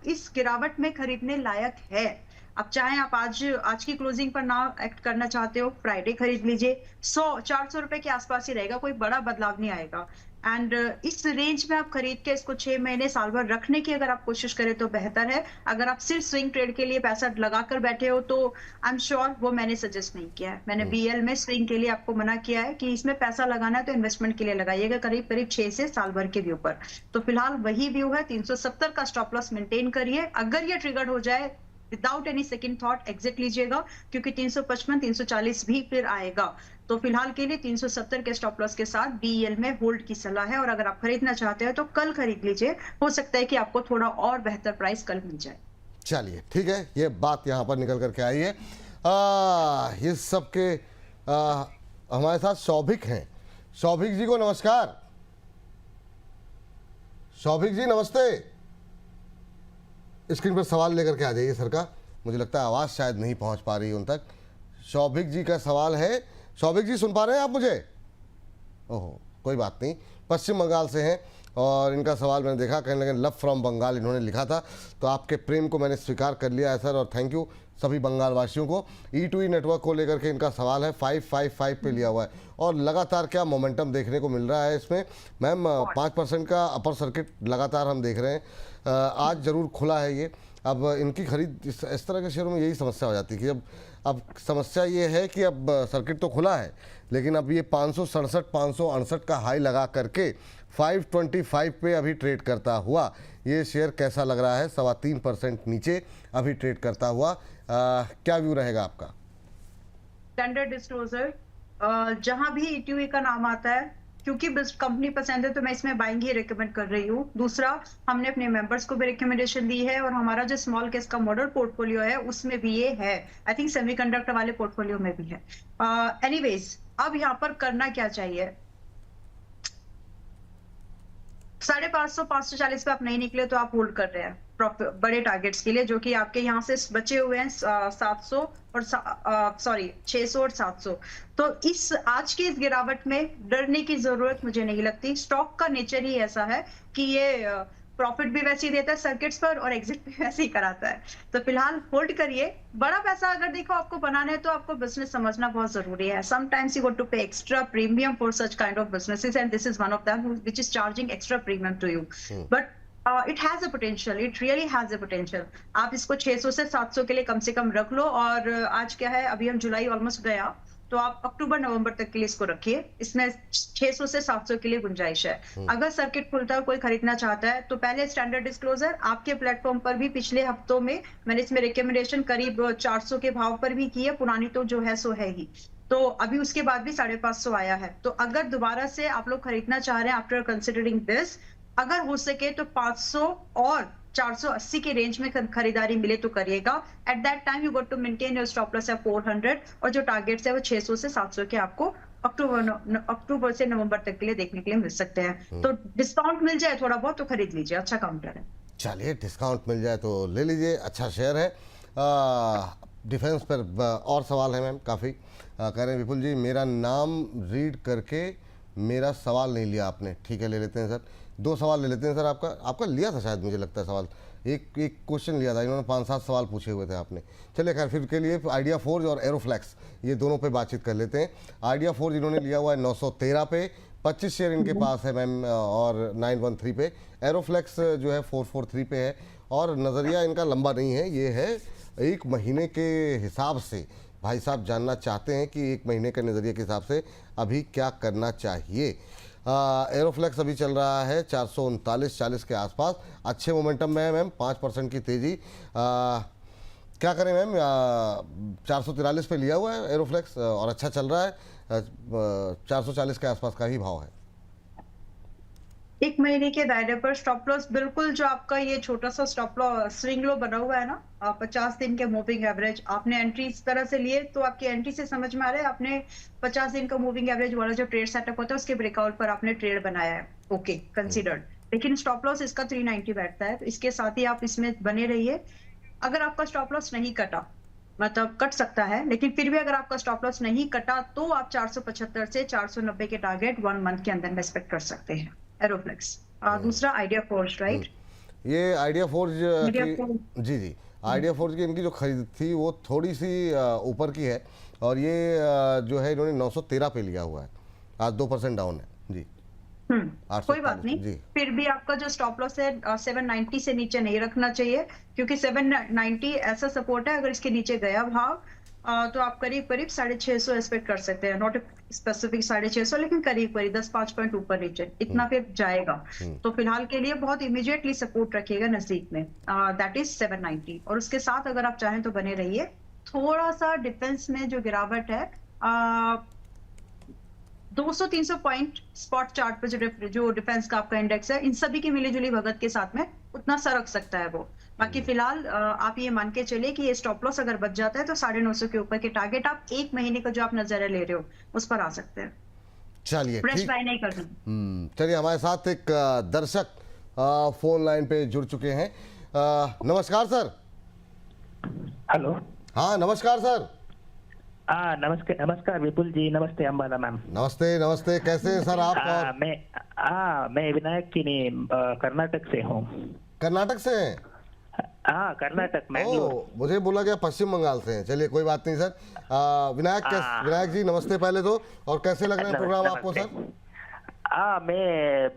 इस गिरावट में खरीदने लायक है। अब चाहे आप आज की क्लोजिंग पर ना एक्ट करना चाहते हो, फ्राइडे खरीद लीजिए, 400 रुपए के आसपास ही रहेगा, कोई बड़ा बदलाव नहीं आएगा। एंड इस रेंज में आप खरीद के इसको 6 महीने साल भर रखने की अगर आप कोशिश करें तो बेहतर है। अगर आप सिर्फ स्विंग ट्रेड के लिए पैसा लगाकर बैठे हो तो आई एम श्योर वो मैंने सजेस्ट नहीं किया है। मैंने BEL में स्विंग के लिए आपको मना किया है कि इसमें पैसा लगाना है तो इन्वेस्टमेंट के लिए लगाइएगा, करीब करीब 6 से साल भर के व्यू पर। तो फिलहाल वही व्यू है, 370 का स्टॉप लॉस मेंटेन करिए। अगर ये ट्रिगर हो जाए without any second thought exit लीजिएगा, क्योंकि 355 340 भी फिर आएगा। तो फिलहाल के लिए 370 के स्टॉप लॉस के साथ BEL में होल्ड की सलाह है। और अगर आप खरीदना चाहते हो तो कल खरीद लीजिए, हो सकता है कि आपको थोड़ा और बेहतर प्राइस कल मिल जाए। चलिए ठीक है, ये बात यहाँ पर निकल करके आई है। ये सब के हमारे साथ सौभिक हैं। सौभिक जी को नमस्कार। सौभिक जी नमस्ते। स्क्रीन पर सवाल लेकर के आ जाइए सर का, मुझे लगता है आवाज़ शायद नहीं पहुंच पा रही उन तक। सौभिक जी का सवाल है। सौभिक जी सुन पा रहे हैं आप मुझे? ओहो, कोई बात नहीं, पश्चिम बंगाल से हैं और इनका सवाल मैंने देखा, कहने लगे लव फ्रॉम बंगाल इन्होंने लिखा था, तो आपके प्रेम को मैंने स्वीकार कर लिया है सर, और थैंक यू सभी बंगाल वासियों को। E2E नेटवर्क को लेकर के इनका सवाल है, 555 पे लिया हुआ है और लगातार क्या मोमेंटम देखने को मिल रहा है इसमें मैम? 5% का अपर सर्किट लगातार हम देख रहे हैं। आज ज़रूर खुला है ये। अब इनकी खरीद इस तरह के शेयरों में यही समस्या हो जाती है कि अब समस्या ये है कि अब सर्किट तो खुला है, लेकिन अब ये 567 568 का हाई लगा करके 525 पे अभी ट्रेड करता हुआ ये शेयर कैसा लग रहा है? 3.25% नीचे अभी ट्रेड करता हुआ, क्या व्यू रहेगा आपका? स्टैंडर्ड डिस्क्लोजर, जहां भी E2E का नाम आता है, क्योंकि कंपनी पसंद है तो मैं इसमें बाइंग ही रिकमेंड कर रही हूँ। दूसरा, हमने अपने मेंबर्स को भी रिकमेंडेशन दी है और हमारा जो स्मॉल केस का मॉडल पोर्टफोलियो है उसमें भी ये है। आई थिंक सेमीकंडक्टर वाले पोर्टफोलियो में भी है। एनीवेज, अब यहाँ पर करना क्या चाहिए? 550 540 पे आप नहीं निकले तो आप होल्ड कर रहे हैं बड़े टारगेट्स के लिए, जो कि आपके यहाँ से बचे हुए हैं 700 और 600 और 700। तो इस आज की इस गिरावट में डरने की जरूरत मुझे नहीं लगती। स्टॉक का नेचर ही ऐसा है कि ये प्रॉफिट भी वैसे ही देता है सर्किट्स पर और एग्जिट भी वैसे ही कराता है। तो फिलहाल होल्ड करिए। बड़ा पैसा अगर देखो आपको बनाना है तो आपको बिजनेस समझना बहुत जरूरी है। Sometimes you got to pay extra premium for such kind of businesses and this is one of them which is charging extra premium to you, but it has a potential, it really has a potential. आप इसको 600 से 700 के लिए कम से कम रख लो। और आज क्या है, अभी हम जुलाई ऑलमोस्ट गया, तो आप अक्टूबर नवंबर तक के लिए इसको रखिए। इसमें 600 से 700 के लिए गुंजाइश है। अगर सर्किट खुलता है, कोई खरीदना चाहता है, तो पहले स्टैंडर्ड डिस्क्लोजर आपके प्लेटफॉर्म पर भी पिछले हफ्तों में मैंने इसमें रिकमेंडेशन करीब 400 के भाव पर भी की है। पुरानी तो जो है सो है ही, तो अभी उसके बाद भी 550 आया है। तो अगर दोबारा से आप लोग खरीदना चाह रहे हैं आफ्टर कंसिडरिंग दिस, अगर हो सके तो 500 और 480 के रेंज में खरीदारी मिले तो करिएगा। At that time you got to maintain your stop loss at 400 और जो टारगेट्स है वो 600 से 700 के आपको अक्टूबर से नवंबर तक के लिए देखने के लिए मिल सकते हैं। तो डिस्काउंट मिल जाए थोड़ा बहुत तो खरीद लीजिए, अच्छा काउंटर है। चलिए, डिस्काउंट मिल जाए तो ले लीजिए, अच्छा शेयर है। डिफेंस पर और सवाल है मैम काफ़ी। कह रहे हैं विपुल जी मेरा नाम रीड करके मेरा सवाल नहीं लिया आपने। ठीक है, ले लेते हैं सर, 2 सवाल ले लेते हैं सर। आपका लिया था शायद, मुझे लगता है सवाल एक क्वेश्चन लिया था, इन्होंने 5-7 सवाल पूछे हुए थे आपने। चलिए खैर, फिर के लिए आइडिया फोर्ज और एरोफ्लेक्स ये दोनों पे बातचीत कर लेते हैं। आइडिया फोर्ज इन्होंने लिया हुआ है 913 पे, 25 शेयर इनके पास है मैम, और 913 पे। एरोफ्लेक्स जो है 443 पे है, और नज़रिया इनका लंबा नहीं है, ये है 1 महीने के हिसाब से। भाई साहब जानना चाहते हैं कि 1 महीने के नज़रिए के हिसाब से अभी क्या करना चाहिए। एरोफ्लेक्स अभी चल रहा है 439-40 के आसपास, अच्छे मोमेंटम में है मैम, 5% की तेज़ी। क्या करें मैम, 443 पे लिया हुआ है एरोफ्लेक्स और अच्छा चल रहा है, 440 के आसपास का ही भाव है। 1 महीने के दायरे पर स्टॉप लॉस बिल्कुल जो आपका ये छोटा सा स्टॉप लॉस स्विंग लो बना हुआ है ना, 50 दिन के मूविंग एवरेज आपने एंट्री इस तरह से लिए तो आपकी एंट्री से समझ में आ रहा है आपने 50 दिन का मूविंग एवरेज वाला जो ट्रेड सेटअप होता है उसके ब्रेकआउट पर आपने ट्रेड बनाया है, ओके कंसीडर्ड। लेकिन स्टॉप लॉस इसका 390 बैठता है, तो इसके साथ ही आप इसमें बने रहिए। अगर आपका स्टॉप लॉस नहीं कटा, मतलब कट सकता है, लेकिन फिर भी अगर आपका स्टॉप लॉस नहीं कटा तो आप 475 से 490 के टारगेट 1 मंथ के अंदर में एक्सपेक्ट कर सकते हैं। एरोफ्लेक्स। दूसरा आइडिया फोर्ज, राइट? ये आइडिया फोर्ज जी आइडिया फोर्ज की इनकी जो खरीद थी वो थोड़ी सी ऊपर की है, और ये जो है इन्होंने 913 पे लिया हुआ है, आज 2% डाउन है जी। कोई बात नहीं जी। फिर भी आपका जो स्टॉप लॉस है 790 से नीचे नहीं रखना चाहिए, क्योंकि 790 ऐसा सपोर्ट है, अगर इसके नीचे गया भाव तो आप करीब 650 एक्सपेक्ट कर सकते हैं, नॉट स्पेसिफिक 650, लेकिन करीब 10-5 पॉइंट ऊपर नीचे इतना फिर जाएगा। तो फिलहाल के लिए बहुत इमीडिएटली सपोर्ट रखिएगा नजदीक में, दैट इज 790, और उसके साथ अगर आप चाहें तो बने रहिए। थोड़ा सा डिफेंस में जो गिरावट है 200-300 पॉइंट स्पॉट चार्ट पे जो डिफेंस का आपका इंडेक्स है, इन सभी की मिलीजुली भगत के साथ में उतना सरक सकता है वो। बाकी फिलहाल आप ये मान के चले कि ये स्टॉप लॉस अगर बच जाता है तो 950 के ऊपर के टारगेट आप 1 महीने का जो आप नजरिया ले रहे हो उस पर आ सकते हैं। चलिए, फ्रेश बाय नहीं करना। चलिए, हमारे साथ एक दर्शक फोन लाइन पे जुड़ चुके हैं। नमस्कार सर। हेलो। हाँ नमस्कार सर। नमस्कार विपुल जी, नमस्ते अंबाला मैम। नमस्ते नमस्ते, कैसे हैं सर आप? मैं विनायक की कर्नाटक से हूँ। कर्नाटक से हैं? हाँ, कर्नाटक मैंगलोर। मुझे बोला गया पश्चिम बंगाल से हैं। चलिए कोई बात नहीं सर। विनायक जी नमस्ते पहले तो, और कैसे लग रहा है प्रोग्राम आपको सर? मैं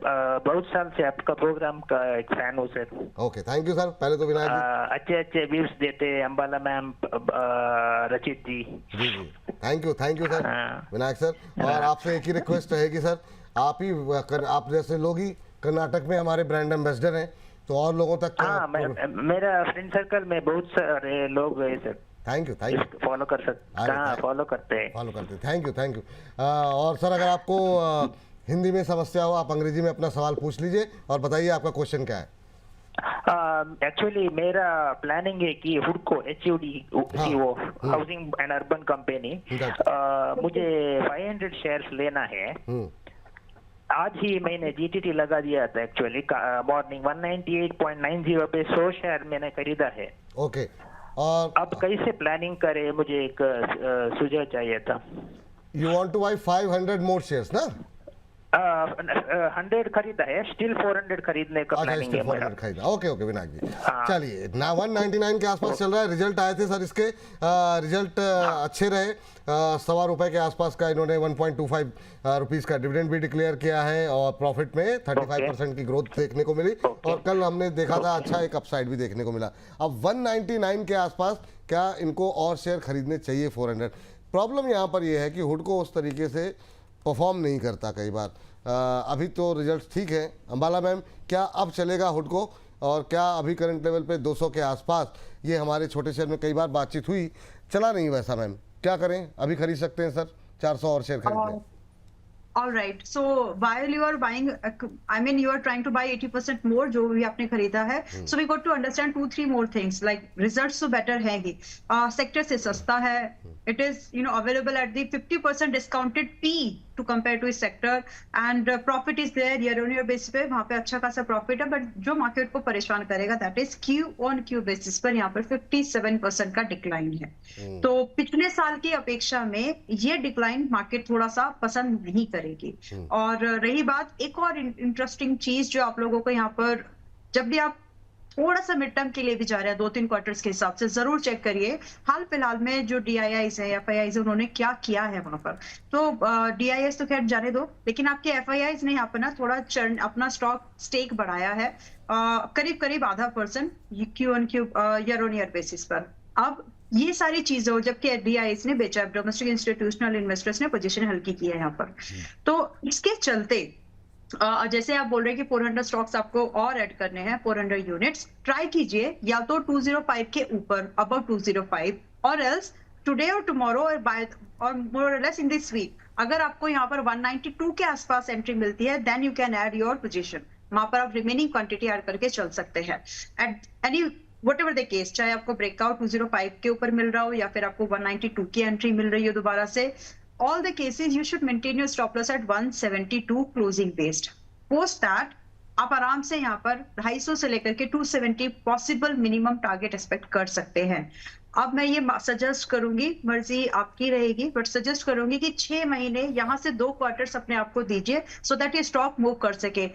बहुत साल से आपका प्रोग्राम का एक फैन हूँ sir. Okay, thank you sir. पहले तो विनायक जी अच्छे व्यूज देते हैं अंबाला मैम, रचित जी। जी thank you sir. Vinayak sir, और आपसे एक ही रिक्वेस्ट रहेगी सर, आप जैसे लोग ही कर्नाटक में हमारे ब्रांड एम्बेसडर हैं, तो और लोगों तक मेरा फ्रेंड सर्कल में बहुत सारे लोग हैं सर। थैंक यू फॉलो कर सकते, फॉलो करते हैं। Thank you. और सर अगर आपको हिंदी में समस्या हो आप अंग्रेजी में अपना सवाल पूछ लीजिए और बताइए आपका क्वेश्चन क्या है। एक्चुअली मेरा प्लानिंग है कि हुडको HUDCO housing and urban company, मुझे 500 शेयर्स लेना है। आज ही मैंने GTT लगा दिया था एक्चुअली, मॉर्निंग 198.90 पे 100 शेयर मैंने खरीदा है। ओके, और अब कैसे प्लानिंग करे, मुझे एक सुझाव चाहिए था। You want to buy 500 more shares ना? 100 खरीदा है, स्टिल 400 खरीदने का अच्छा, प्लानिंग है इसके मेरा। 400 खरीदा। ओके ओके विनायक जी, हाँ। चलिए ना 199 के आसपास चल रहा है। रिजल्ट आए थे सर इसके, रिजल्ट अच्छे रहे। ₹1.25 के आसपास का इन्होंने 1.25 रुपीस का डिविडेंड भी डिक्लेयर किया है और प्रॉफिट में 35% की ग्रोथ देखने को मिली। और कल हमने देखा था अच्छा एक अपसाइड भी देखने को मिला। अब 199 के आसपास क्या इनको और शेयर खरीदने चाहिए 400? प्रॉब्लम यहाँ पर यह है कि हुडको उस तरीके से परफॉर्म नहीं करता कई बार। अभी तो रिजल्ट ठीक है। अंबाला मैम, क्या अब चलेगा हुडको, और क्या अभी करंट लेवल पे 200 के आसपास, ये हमारे छोटे शहर में कई बार बातचीत हुई, चला नहीं वैसा मैम, क्या करें? अभी खरीद सकते हैं सर? 400 और शेयर खरीद लें। All right. So while you are buying, I mean, you are trying to buy 80% more जो भी आपने खरीदा है. So we got to understand 2-3 more things. Like results तो better हैं ही. Sector से सस्ता है. It is, you know, available at the 50% discounted P to compare to its sector, and profit is there year on year basis पे, वहाँ पे अच्छा खासा profit है. But जो market को परेशान करेगा, that is Q on Q basis पर यहाँ पर 57% का decline है. तो पिछले साल की अपेक्षा में ये डिक्लाइन मार्केट थोड़ा सा पसंद नहीं करेगी। और रही बात, एक और इंटरेस्टिंग चीज जो आप लोगों को यहाँ पर, जब भी आप थोड़ा सा मिड टर्म के लिए भी जा रहे हैं 2-3 क्वार्टर्स के हिसाब से, जरूर चेक करिए हाल फिलहाल में जो DIIs है, FIIs है, उन्होंने क्या किया है वहां पर। तो DIIs तो खैर जाने दो, लेकिन आपके FIIs ने यहाँ पर ना थोड़ा अपना स्टॉक स्टेक बढ़ाया है, करीब करीब 0.5% Q on Q year on year basis पर। अब ये सारी चीजें, जबकि DIIs ने बेचा, डोमेस्टिक इंस्टीट्यूशनल इन्वेस्टर्स ने पोजीशन हल्की की है यहाँ पर। तो इसके चलते जैसे आप बोल रहे हैं कि 400 स्टॉक्स आपको और ऐड करने हैं, 400 यूनिट्स, ट्राई कीजिए या तो 205 के ऊपर, अबव 205, और एल्स टुडे और टुमारो और बाय और मोर और लेस इन दिस वीक अगर आपको यहाँ पर 192 के आसपास एंट्री मिलती है, then you can add your position. वहां पर आप रिमेनिंग क्वांटिटी ऐड करके चल सकते हैं at any whatever the case, चाहे आपको ब्रेकआउट 205 के ऊपर मिल रहा हो या फिर आपको 192 की एंट्री मिल रही हो दोबारा से, all the cases you should maintain your stop loss at 172 closing based. Post that आप आराम से यहाँ पर 250 से लेकर के 270 पॉसिबल मिनिमम टारगेट एक्सपेक्ट कर सकते हैं। अब मैं ये सजेस्ट करूंगी, मर्जी आपकी रहेगी, बट सजेस्ट करूंगी कि 6 महीने यहाँ से 2 क्वार्टर्स अपने आप को दीजिए, सो दैट ये स्टॉक मूव कर सके।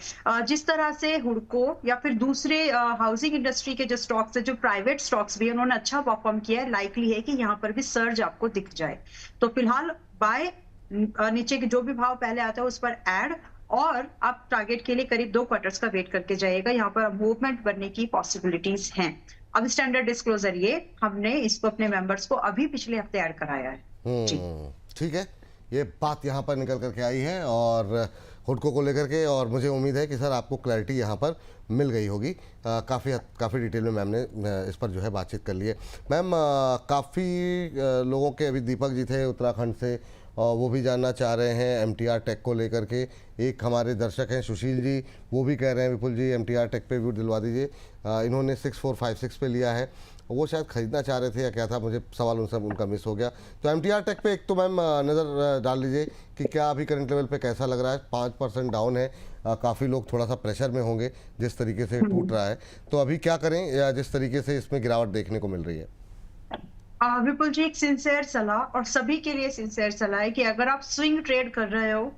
जिस तरह से हुडको या फिर दूसरे हाउसिंग इंडस्ट्री के जो स्टॉक्स है, जो प्राइवेट स्टॉक्स भी, उन्होंने अच्छा परफॉर्म किया है, लाइकली है कि यहाँ पर भी सर्ज आपको दिख जाए। तो फिलहाल बाय, नीचे के जो भी भाव पहले आता है उस पर ऐड, और आप टारगेट के लिए करीब 2 क्वार्टर्स का वेट करके जाइएगा, यहाँ पर मूवमेंट बनने की पॉसिबिलिटीज हैं। अब स्टैंडर्ड डिस्क्लोजर, ये हमने इसको अपने मेंबर्स को अभी पिछले हफ्ते ऐड कराया है। ठीक है, ये बात यहाँ पर निकल करके आई है और हुडको को लेकर के, और मुझे उम्मीद है कि सर आपको क्लैरिटी यहाँ पर मिल गई होगी। काफ़ी डिटेल में मैम ने इस पर जो है बातचीत कर ली है। मैम, काफ़ी लोगों के, अभी दीपक जी थे उत्तराखंड से, और वो भी जानना चाह रहे हैं MTR टेक को लेकर के। एक हमारे दर्शक हैं सुशील जी, वो भी कह रहे हैं विपुल जी MTR टेक पे व्यू दिलवा दीजिए। इन्होंने 6456 पे लिया है, वो शायद खरीदना चाह रहे थे या क्या था, मुझे सवाल उनसे उनका मिस हो गया। तो MTR टेक पे एक तो मैम नज़र डाल लीजिए कि क्या अभी करंट लेवल पे कैसा लग रहा है। 5% डाउन है, काफ़ी लोग थोड़ा सा प्रेशर में होंगे जिस तरीके से टूट रहा है। तो अभी क्या करें, या जिस तरीके से इसमें गिरावट देखने को मिल रही है? विपुल जी, एक सिंसियर सलाह, और सभी के लिए सिंसियर सलाह है कि अगर आप स्विंग ट्रेड कर रहे हो,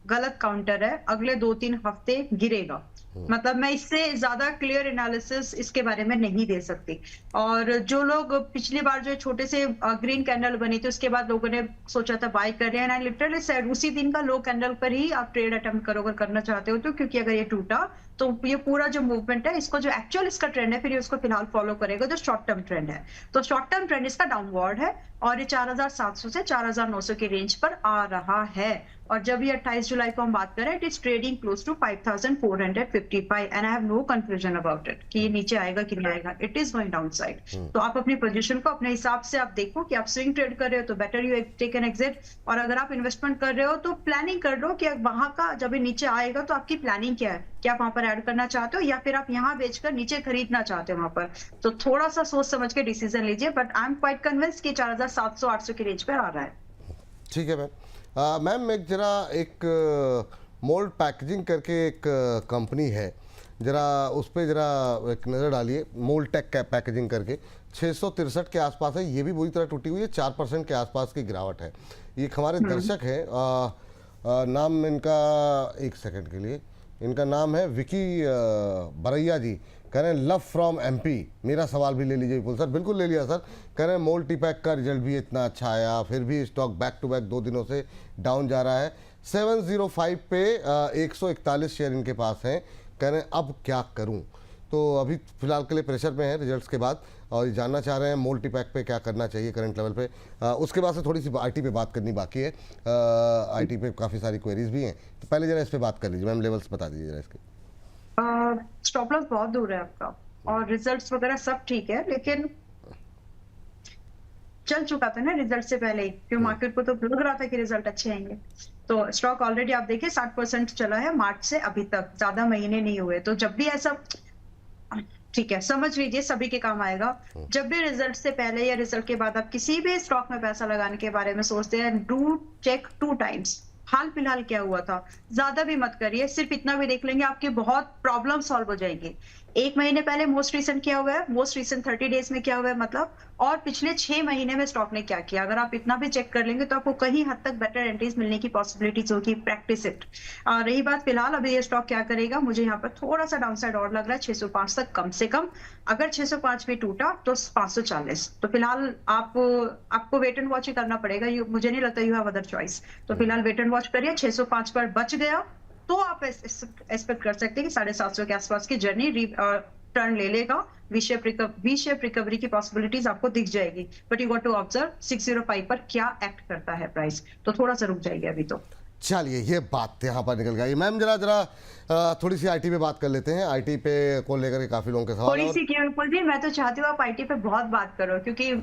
गलत काउंटर है, अगले 2-3 हफ्ते गिरेगा। मतलब मैं इससे ज्यादा क्लियर एनालिसिस इसके बारे में नहीं दे सकती। और जो लोग पिछली बार जो छोटे से ग्रीन कैंडल बनी थी, उसके बाद लोगों ने सोचा था बाय कर रहे हैं, लिटरली सेड उसी दिन का लो कैंडल पर ही आप ट्रेड अटेम्प्ट करो अगर करना चाहते हो तो, क्योंकि अगर ये टूटा तो ये पूरा जो मूवमेंट है, इसको जो एक्चुअल इसका ट्रेंड है, फिर ये उसको फिलहाल फॉलो करेगा जो शॉर्ट टर्म ट्रेंड है। तो शॉर्ट टर्म ट्रेंड इसका डाउनवर्ड है और ये 4700 से 4900 के रेंज पर आ रहा है। और जब ये 28 जुलाई को हम बात करें, it is trading close to 5455 and I have no confusion about it कि ये नीचे आएगा कि नहीं आएगा। It is going down side. तो आप अपनी पोजीशन को अपने हिसाब से आप देखो कि आप स्विंग ट्रेड कर रहे हो तो better you take an exit, और अगर आप इन्वेस्टमेंट कर रहे हो तो प्लानिंग कर लो कि वहां का जब ये नीचे आएगा तो आपकी प्लानिंग क्या है, क्या आप वहां पर ऐड करना चाहते हो या फिर आप यहाँ बेचकर नीचे खरीदना चाहते हो वहां पर। तो थोड़ा सा सोच समझ के डिसीजन लीजिए, but I am quite convinced कि 4700-800 की रेंज पर आ रहा है। ठीक है मैम। मैम, एक मोल्ड पैकेजिंग करके एक कंपनी है, जरा उस पर जरा एक नज़र डालिए। मोल्ड टेक पैकेजिंग करके 663 के आसपास है, ये भी बुरी तरह टूटी हुई है, 4% के आसपास की गिरावट है। ये हमारे दर्शक हैं, नाम इनका, एक सेकंड के लिए, इनका नाम है विकी बरैया जी। कह रहे हैं लव फ्रॉम एमपी। मेरा सवाल भी ले लीजिए विपुल सर। बिल्कुल ले लिया सर। कह रहे हैं मोल्टी पैक का रिजल्ट भी इतना अच्छा आया, फिर भी स्टॉक बैक टू बैक 2 दिनों से डाउन जा रहा है। 705 पे 141 शेयर इनके पास हैं। कह रहे हैं अब क्या करूं? तो अभी फिलहाल के लिए प्रेशर में है रिजल्ट्स के बाद, और जानना चाह रहे हैं मोल्टी पैक पे क्या करना चाहिए करंट लेवल पे। उसके बाद से थोड़ी सी आईटी पे बात करनी बाकी है। आईटी पे काफ़ी सारी क्वेरीज भी हैं, तो पहले जरा इस पे बात कर लीजिए मैम। लेवल्स बता दीजिए जरा इसके। स्टॉप लॉस बहुत दूर है आपका और रिजल्ट्स वगैरह सब ठीक है, लेकिन चल चुका था ना रिजल्ट से पहले ही, क्यों मार्केट को तो लग रहा था कि रिजल्ट अच्छे आएंगे। तो स्टॉक ऑलरेडी आप देखिए 60% चला है मार्च से अभी तक, ज्यादा महीने नहीं हुए। तो जब भी ऐसा, ठीक है, समझ लीजिए सभी के काम आएगा। जब भी रिजल्ट से पहले या रिजल्ट के बाद आप किसी भी स्टॉक में पैसा लगाने के बारे में सोचते हैं, डू चेक 2 टाइम्स हाल फिलहाल क्या हुआ था। ज्यादा भी मत करिए, सिर्फ इतना भी देख लेंगे आपकी बहुत प्रॉब्लम सॉल्व हो जाएगी। 1 महीने पहले मोस्ट रिसेंट क्या हुआ है, मोस्ट रिसेंट 30 डेज में क्या हुआ है मतलब, और पिछले 6 महीने में स्टॉक ने क्या किया। अगर आप इतना भी चेक कर लेंगे तो आपको कहीं हद तक बेटर एंट्रीज मिलने की पॉसिबिलिटीज होगी। Practice it. रही बात फिलहाल अभी ये स्टॉक क्या करेगा, मुझे यहाँ पर थोड़ा सा डाउनसाइड और लग रहा है 605 तक कम से कम। अगर 605 भी टूटा तो 540। तो फिलहाल आपको वेट एंड वॉच ही करना पड़ेगा। मुझे नहीं लगता यू हैव अदर चॉइस। तो फिलहाल वेट एंड वॉच करिए। 605 पर बच गया तो आप एक्सपेक्ट कर सकते हैं कि 750 के आसपास की जर्नी टर्न ले लेगा। वी शेप रिकवरी की पॉसिबिलिटीज आपको दिख जाएगी। But you got to observe 605 पर क्या एक्ट करता है प्राइस, तो थोड़ा सा रुक जाएगी अभी तो। चलिए, ये बात यहाँ पर निकल गई। मैम जरा थोड़ी सी आईटी पे बात कर लेते हैं। आईटी पे को लेकर के काफी लोगों के सवाल थोड़ी सी क्या विपुल जी, मैं तो चाहती हूँ आप आईटी पे बहुत बात करो, क्योंकि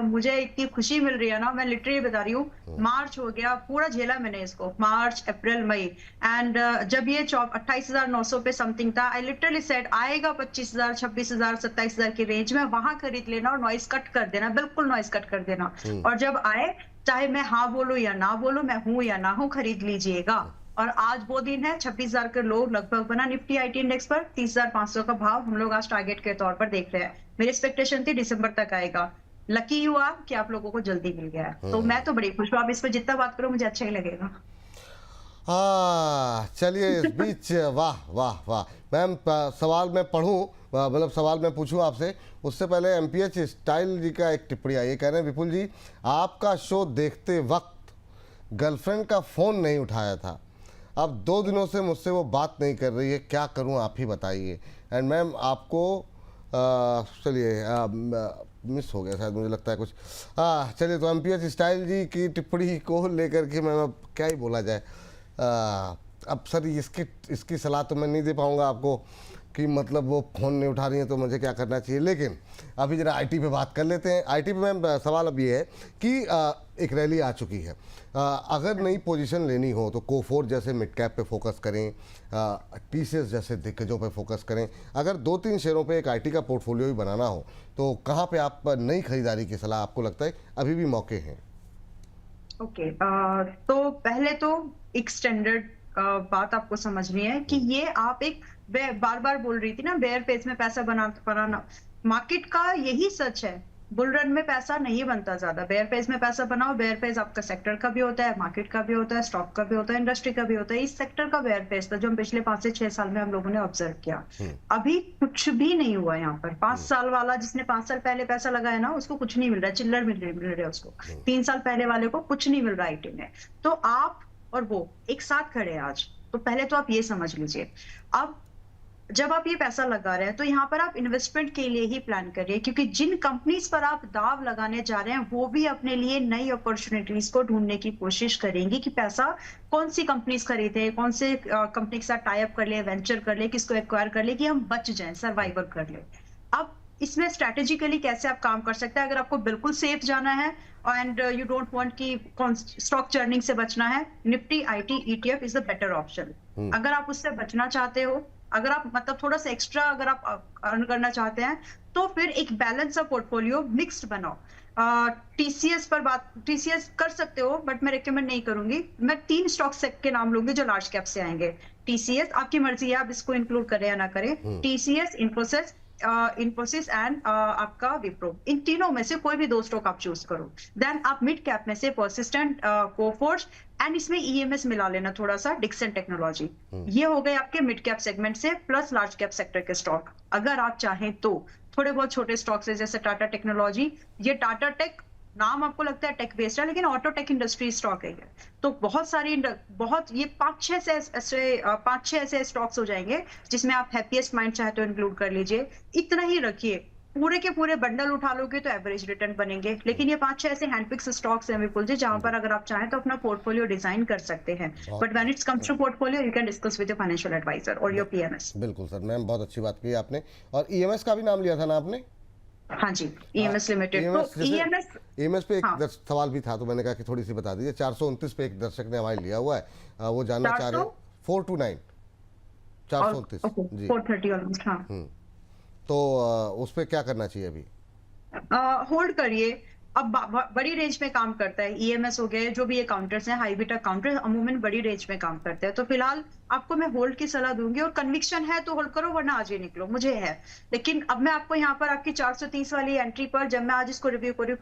मुझे इतनी खुशी मिल रही है ना। मैं लिटरली बता रही हूँ, मार्च हो गया, पूरा झेला मैंने इसको, मार्च अप्रैल मई, एंड जब ये 28,900 पे समथिंग था, आई लिटरली सेड आएगा 25,000 26,000 27,000 की रेंज में, वहां खरीद लेना और नॉइस कट कर देना, बिल्कुल नॉइस कट कर देना। और जब आए, चाहे मैं हाँ बोलूं या ना बोलूं, मैं हूं या ना हूं, खरीद लीजिएगा। और आज वो दिन है 26,000 के लोग लगभग बना निफ्टी आईटी इंडेक्स पर 30,500 का भाव हम लोग आज टारगेट के तौर पर देख रहे हैं। मेरी एक्सपेक्टेशन थी दिसंबर तक आएगा। लकी हुआ कि आप लोगों को जल्दी मिल गया है, तो मैं तो बड़ी खुश हूँ। आप इस पर जितना बात करो मुझे अच्छा ही लगेगा। चलिए इस बीच वाह वाह वाह मैम, सवाल मैं पढ़ूं, मतलब सवाल मैं पूछूं आपसे, उससे पहले एमपीएच स्टाइल जी का एक टिप्पणी आई है। कह रहे हैं विपुल जी, आपका शो देखते वक्त गर्लफ्रेंड का फ़ोन नहीं उठाया था, अब 2 दिनों से मुझसे वो बात नहीं कर रही है, क्या करूं आप ही बताइए। एंड मैम आपको चलिए मिस हो गया शायद, मुझे लगता है कुछ। चलिए, तो एमपीएच स्टाइल जी की टिप्पणी को लेकर के मैम अब क्या ही बोला जाए। अब सर इसकी सलाह तो मैं नहीं दे पाऊंगा आपको कि मतलब वो फ़ोन नहीं उठा रही हैं तो मुझे क्या करना चाहिए, लेकिन अभी ज़रा आईटी पे बात कर लेते हैं। आईटी पे मैम सवाल अब ये है कि एक रैली आ चुकी है, अगर नई पोजीशन लेनी हो तो कोफोर जैसे मिड कैप पे फोकस करें, टीसीएस जैसे दिग्गजों पे फोकस करें। अगर 2-3 शेयरों पे एक आईटी का पोर्टफोलियो ही बनाना हो तो कहाँ पे आप नई खरीदारी की सलाह आपको लगता है अभी भी मौके हैं? ओके, तो पहले तो एक स्टैंडर्ड बात आपको समझनी है कि ये आप एक बार बार बोल रही थी ना, बेयर फेज में पैसा बनाना, मार्केट का यही सच है। बुल रन में पैसा नहीं बनता ज्यादा, बेयर फेज में पैसा बनाओ। बेयर फेज आपका सेक्टर का भी होता है, मार्केट का भी होता है, स्टॉक का भी होता है, इंडस्ट्री का भी होता है। इस सेक्टर का बेयर फेज था जो हम पिछले 5 से 6 साल में हम लोगों ने ऑब्जर्व किया। अभी कुछ भी नहीं हुआ यहाँ पर। 5 साल वाला जिसने 5 साल पहले पैसा लगाया ना, उसको कुछ नहीं मिल रहा है, चिल्लर मिल रही है उसको। 3 साल पहले वाले को कुछ नहीं मिल रहा है आईटी में। तो आप और वो एक साथ खड़े हैं आज, तो पहले तो आप ये समझ लीजिए। अब जब आप ये पैसा लगा रहे हैं तो यहाँ पर आप इन्वेस्टमेंट के लिए ही प्लान करिए, क्योंकि जिन कंपनीज पर आप दाव लगाने जा रहे हैं वो भी अपने लिए नई अपॉर्चुनिटीज को ढूंढने की कोशिश करेंगी कि पैसा कौन सी कंपनीज खरीदे, कौन से कंपनी के साथ टाई अप कर ले, वेंचर कर ले, किसको एक्वायर कर ले कि हम बच जाएं, सर्वाइवर कर ले। अब इसमें स्ट्रेटेजिकली कैसे आप काम कर सकते हैं, अगर आपको बिल्कुल सेफ जाना है एंड यू डोंट वांट कि स्टॉक चर्निंग से बचना है, Nifty IT ETF is the better option. अगर आप उससे बचना चाहते हो, अगर आप मतलब थोड़ा सा एक्स्ट्रा अगर आप अर्न करना चाहते हैं, तो फिर एक बैलेंस ऑफ पोर्टफोलियो मिक्स्ड बनाओ। टीसीएस पर बात, टीसीएस कर सकते हो बट मैं रिकमेंड नहीं करूंगी। मैं 3 स्टॉक के नाम लूंगी जो लार्ज कैप से आएंगे। टीसीएस, आपकी मर्जी है आप इसको इंक्लूड करें या ना करें। टीसीएस, इन्फोसिस, इन्फोसिस एंड आपका विप्रो, इन तीनों में से कोई भी 2 स्टॉक आप चूज करो। देन आप मिड कैप में से परसिस्टेंट, कोफोर्ज एंड इसमें ईएमएस मिला लेना थोड़ा सा, डिक्सन टेक्नोलॉजी। ये हो गए आपके मिड कैप सेगमेंट से प्लस लार्ज कैप सेक्टर के स्टॉक। अगर आप चाहें तो थोड़े बहुत छोटे स्टॉक्स है जैसे टाटा टेक्नोलॉजी, ये टाटा टेक नाम आपको लगता है टेक बेस्ड है लेकिन ऑटो टेक इंडस्ट्री स्टॉक है ये। तो बहुत ये 5-6 ऐसे स्टॉक्स हो जाएंगे जिसमें आप हैप्पीएस्ट माइंड चाहे तो इंक्लूड कर लीजिए। इतना ही रखिए, पूरे के पूरे बंडल उठा लोगे तो एवरेज रिटर्न बनेंगे। लेकिन ये 5-6 ऐसे हैंडपिक्स स्टॉक्स हैं विपुल जी जहां पर अगर आप चाहें तो अपना पोर्टफोलियो डिजाइन कर सकते हैं। But when it's comes to portfolio you can discuss with your financial advisor और योर पीएमएस। बिल्कुल सर, मैम बहुत अच्छी बात की आपने। और ईएमएस का भी नाम लिया था ना आपने? हाँ जी, ईएमएस लिमिटेड। तो ईएमएस पे एक सवाल भी था तो मैंने कहा कि थोड़ी सी बता दीजिए। 429 पे एक दर्शक ने हमारे लिया हुआ है, वो जानना चाह रहे हैं 429 429 जी 430 ऑलमोस्ट। हाँ, तो उस पे क्या करना चाहिए अभी? होल्ड करिए। अब बड़ी रेंज में काम करता है, ईएमएस हो गए, जो भी ये काउंटर्स हैं, हाईबीटा काउंटर अमूमन बड़ी रेंज में काम करते हैं। तो फिलहाल आपको मैं होल्ड की सलाह दूंगी, और कन्विक्शन है तो होल्ड करो वरना आज ही निकलो, मुझे है। लेकिन अब मैं आपको यहाँ पर आपकी 430 वाली एंट्री पर, जब मैं आज इसको रिव्यू करी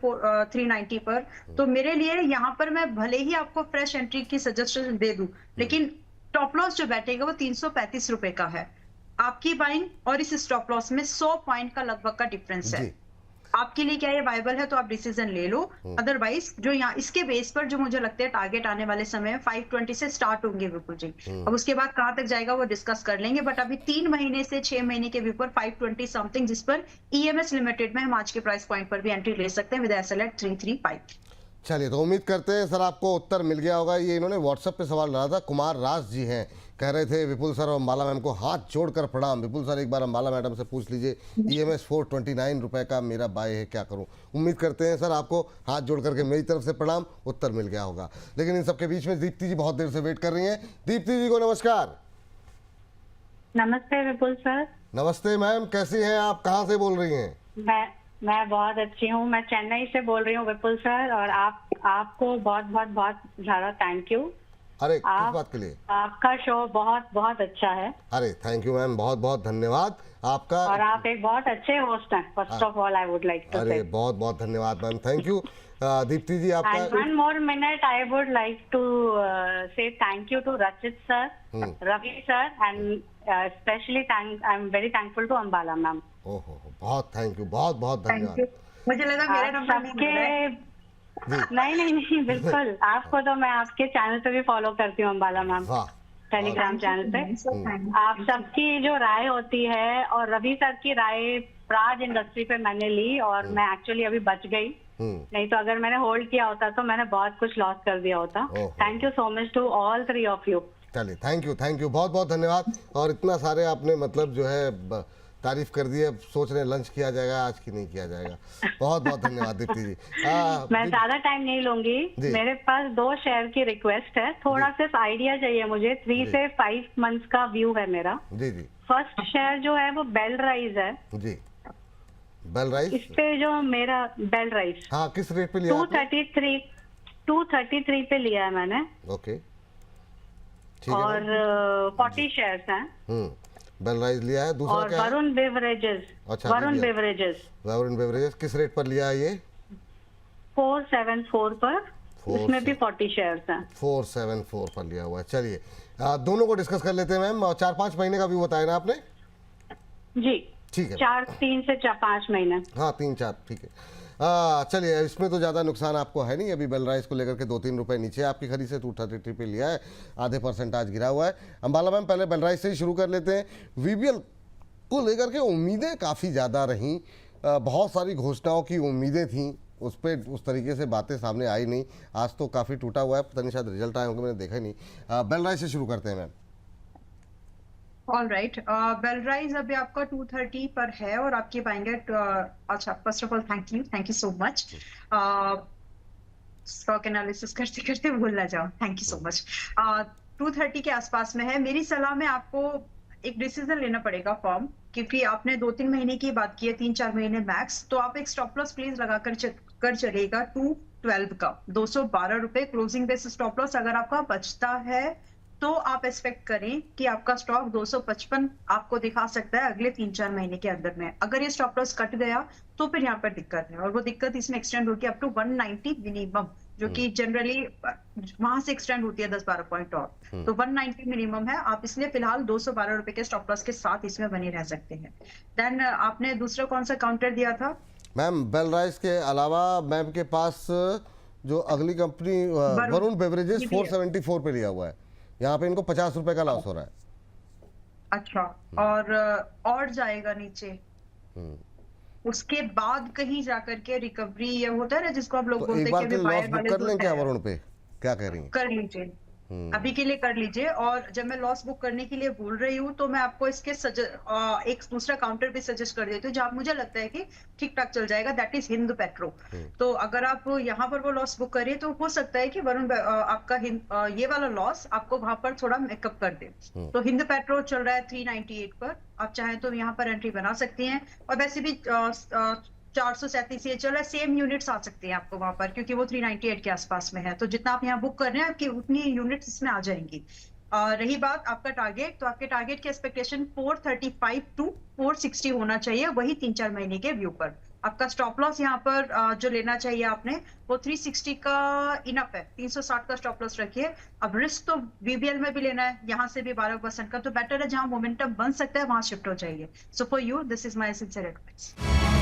390 पर, तो मेरे लिए यहाँ पर मैं भले ही आपको फ्रेश एंट्री की सजेशन दे दूं, लेकिन टॉप लॉस जो बैठेगा वो 335 रुपए का है। आपकी बाइंग और इस स्टॉप लॉस में 100 पॉइंट का लगभग का डिफरेंस है। आपके लिए क्या ये वायबल है तो आप डिसीजन ले लो। अदरवाइज जो यहाँ इसके बेस पर जो मुझे लगता है टारगेट आने वाले समय में 520 से स्टार्ट होंगे विपुल जी। अब उसके बाद कहां तक जाएगा वो डिस्कस कर लेंगे, बट अभी 3 महीने से 6 महीने के ऊपर 520 समथिंग, जिस पर ईएमएस लिमिटेड में हम आज के प्राइस पॉइंट पर भी एंट्री ले सकते हैं विद एसएल एट 335। चलिए, तो उम्मीद करते हैं सर आपको उत्तर मिल गया होगा। ये इन्होंने व्हाट्सएप पे सवाल डाला था, कुमार राज जी हैं, कह रहे थे विपुल सर और अंबाला मैम को हाथ जोड़कर प्रणाम। विपुल सर एक बार अंबाला मैडम से पूछ लीजिए, ईएमएस 429 रुपए का मेरा बाय है, क्या करूं? उम्मीद करते हैं सर आपको हाथ जोड़ करके मेरी तरफ से प्रणाम, उत्तर मिल गया होगा। लेकिन इन सबके बीच में दीप्ति जी बहुत देर से वेट कर रही हैं। दीप्ति जी को नमस्कार। नमस्ते विपुल सर। नमस्ते मैम, कैसी हैं आप, कहाँ से बोल रही हैं? मैं बहुत अच्छी हूँ, मैं चेन्नई से बोल रही हूँ विपुल सर, और आपको बहुत बहुत बहुत ज़्यादा थैंक यू। अरे किस बात के लिए? आपका शो बहुत बहुत अच्छा है। अरे थैंक यू मैम, बहुत बहुत धन्यवाद आपका। और आप एक बहुत अच्छे होस्ट हैं। First of all I would like to say अरे बहुत बहुत धन्यवाद ma'am, thank you. Deepti ji आपका। And one more minute I would like to say thank you to Rachit sir, Ravi sir, and specially I am very thankful to Ambala ma'am. ओहो, बहुत thank you, बहुत बहुत धन्यवाद। मुझे लगा मेरा नंबर नहीं मिल रहा है। नहीं बिल्कुल, आपको तो मैं आपके चैनल पे भी फॉलो करती हूँ अंबाला मैम, टेलीग्राम चैनल पे। आप सबकी जो राय होती है, और रवि सर की राय प्राज इंडस्ट्री पे मैंने ली, और मैं एक्चुअली अभी बच गई, नहीं तो अगर मैंने होल्ड किया होता तो मैंने बहुत कुछ लॉस कर दिया होता। Thank you so much to all 3 of you. चलिए, थैंक यू, बहुत बहुत धन्यवाद। और इतना सारे आपने मतलब जो है तारीफ कर दी है, सोच रहे लंच किया जाएगा आज की नहीं किया जाएगा। बहुत बहुत धन्यवाद दीप्ति जी। मैं ज्यादा टाइम नहीं लूंगी, मेरे पास 2 शेयर की रिक्वेस्ट है, थोड़ा सिर्फ आइडिया चाहिए मुझे। 3 से 5 मंथ्स का व्यू है मेरा। जी। फर्स्ट शेयर जो है वो बेल राइज है जी। बेल राइज, इस पे जो मेरा बेल राइज, हाँ, किस रेट पे लिया? 233 पे लिया है मैंने। ओके, ठीक है। और 40 शेयर्स हैं। बेल राइज लिया है। दूसरा और क्या है? वरुण बेवरेजेस। अच्छा, वरुण बेवरेजेस किस रेट पर लिया है ये? 474 पर, इसमें भी 40 शेयर्स हैं। 474 पर लिया हुआ है। चलिए, दोनों को डिस्कस कर लेते हैं मैम। 4-5 महीने का व्यू बताया ना आपने? जी ठीक है, 3 से 5 महीने। हाँ, 3-4, ठीक है। चलिए, इसमें तो ज़्यादा नुकसान आपको है नहीं। अभी बेल राइस को लेकर के 2-3 रुपए नीचे आपकी खरीद से 233 पे लिया है, आधे % आज गिरा हुआ है। अंबाला मैम, पहले बेल राइस से ही शुरू कर लेते हैं। वीबीएल को लेकर के उम्मीदें काफ़ी ज़्यादा रहीं, बहुत सारी घोषणाओं की उम्मीदें थीं, उस पर उस तरीके से बातें सामने आई नहीं। आज तो काफ़ी टूटा हुआ है, पता नहीं शायद रिजल्ट आए होंगे, मैंने देखा ही नहीं। बेल राइस से शुरू करते हैं ma'am. All right, Belrise अभी आपका 230 पर है और आपकी पाएंगे। अच्छा, first of all thank you so much. Stock analysis करते करते भूल ना जाओ, थैंक यू सो मच। 230 के आसपास में है। मेरी सलाह में आपको एक डिसीजन लेना पड़ेगा फॉर्म, क्योंकि आपने 2-3 महीने की बात की है, 3-4 महीने मैक्स, तो आप एक स्टॉप लॉस प्लीज लगा कर चलेगा 212 का, 212 रुपए क्लोजिंग बेस स्टॉप लॉस। अगर आपका बचता है तो आप एक्सपेक्ट करें कि आपका स्टॉक 255 आपको दिखा सकता है अगले 3-4 महीने के अंदर में। अगर ये स्टॉप लॉस कट गया तो फिर यहाँ पर दिक्कत है, और वो दिक्कत इसमें एक्सटेंड होगी अप टू 190 मिनिमम, जो कि जनरली वहां से एक्सटेंड होती है 10-12 पॉइंट और, तो 190 मिनिमम है। आप इसलिए फिलहाल 212 रुपए के स्टॉप लॉस के साथ इसमें बने रह सकते हैं। देन आपने दूसरा कौन सा काउंटर दिया था मैम? बेल राइस के अलावा मैम के पास जो अगली कंपनी वरुण बेवरेजेस 474 पे लिया हुआ है, यहाँ पे इनको 50 रुपए का लॉस हो रहा है। अच्छा, और जाएगा नीचे, उसके बाद कहीं जाकर के रिकवरी ये होता है ना जिसको आप लोग तो बोलते एक हैं बार कि के अभी लॉस बायर बुक वाले कर लें जो क्या है, वरुण पे? क्या कह रही हैं? कर लीजिए, अभी के लिए कर लीजिए। और जब मैं लॉस बुक करने के लिए बोल रही हूँ तो मैं आपको इसके एक दूसरा काउंटर भी सजेस्ट कर देती हूँ जहाँ मुझे लगता है कि ठीक ठाक चल जाएगा, दैट इज हिंद पेट्रो। तो अगर आप यहाँ पर वो लॉस बुक करिए तो हो सकता है कि वरुण आपका ये वाला लॉस आपको वहां पर थोड़ा मेकअप कर दे। तो हिंद पेट्रो चल रहा है 398 पर, आप चाहें तो यहाँ पर एंट्री बना सकती हैं। और वैसे भी 437 ये चल रहा है, सेम यूनिट्स आ सकते हैं आपको वहां पर, क्योंकि वो 398 के आसपास में है। तो जितना आप यहाँ बुक कर रहे हैं आपकी उतनी यूनिट्स इसमें आ जाएंगी। रही बात आपका टारगेट, तो आपके टारगेट की एक्सपेक्टेशन 435 टू 460 होना चाहिए, वही 3-4 महीने के व्यू पर। आपका स्टॉप लॉस यहाँ पर जो लेना चाहिए आपने वो 360 का इनफ है, 360 का स्टॉप लॉस रखिए। अब रिस्क तो बीबीएल में भी लेना है, यहाँ से भी 12% का, तो बेटर है जहां मोमेंटम बन सकता है वहां शिफ्ट हो जाइए। So for you this is my sincere advice.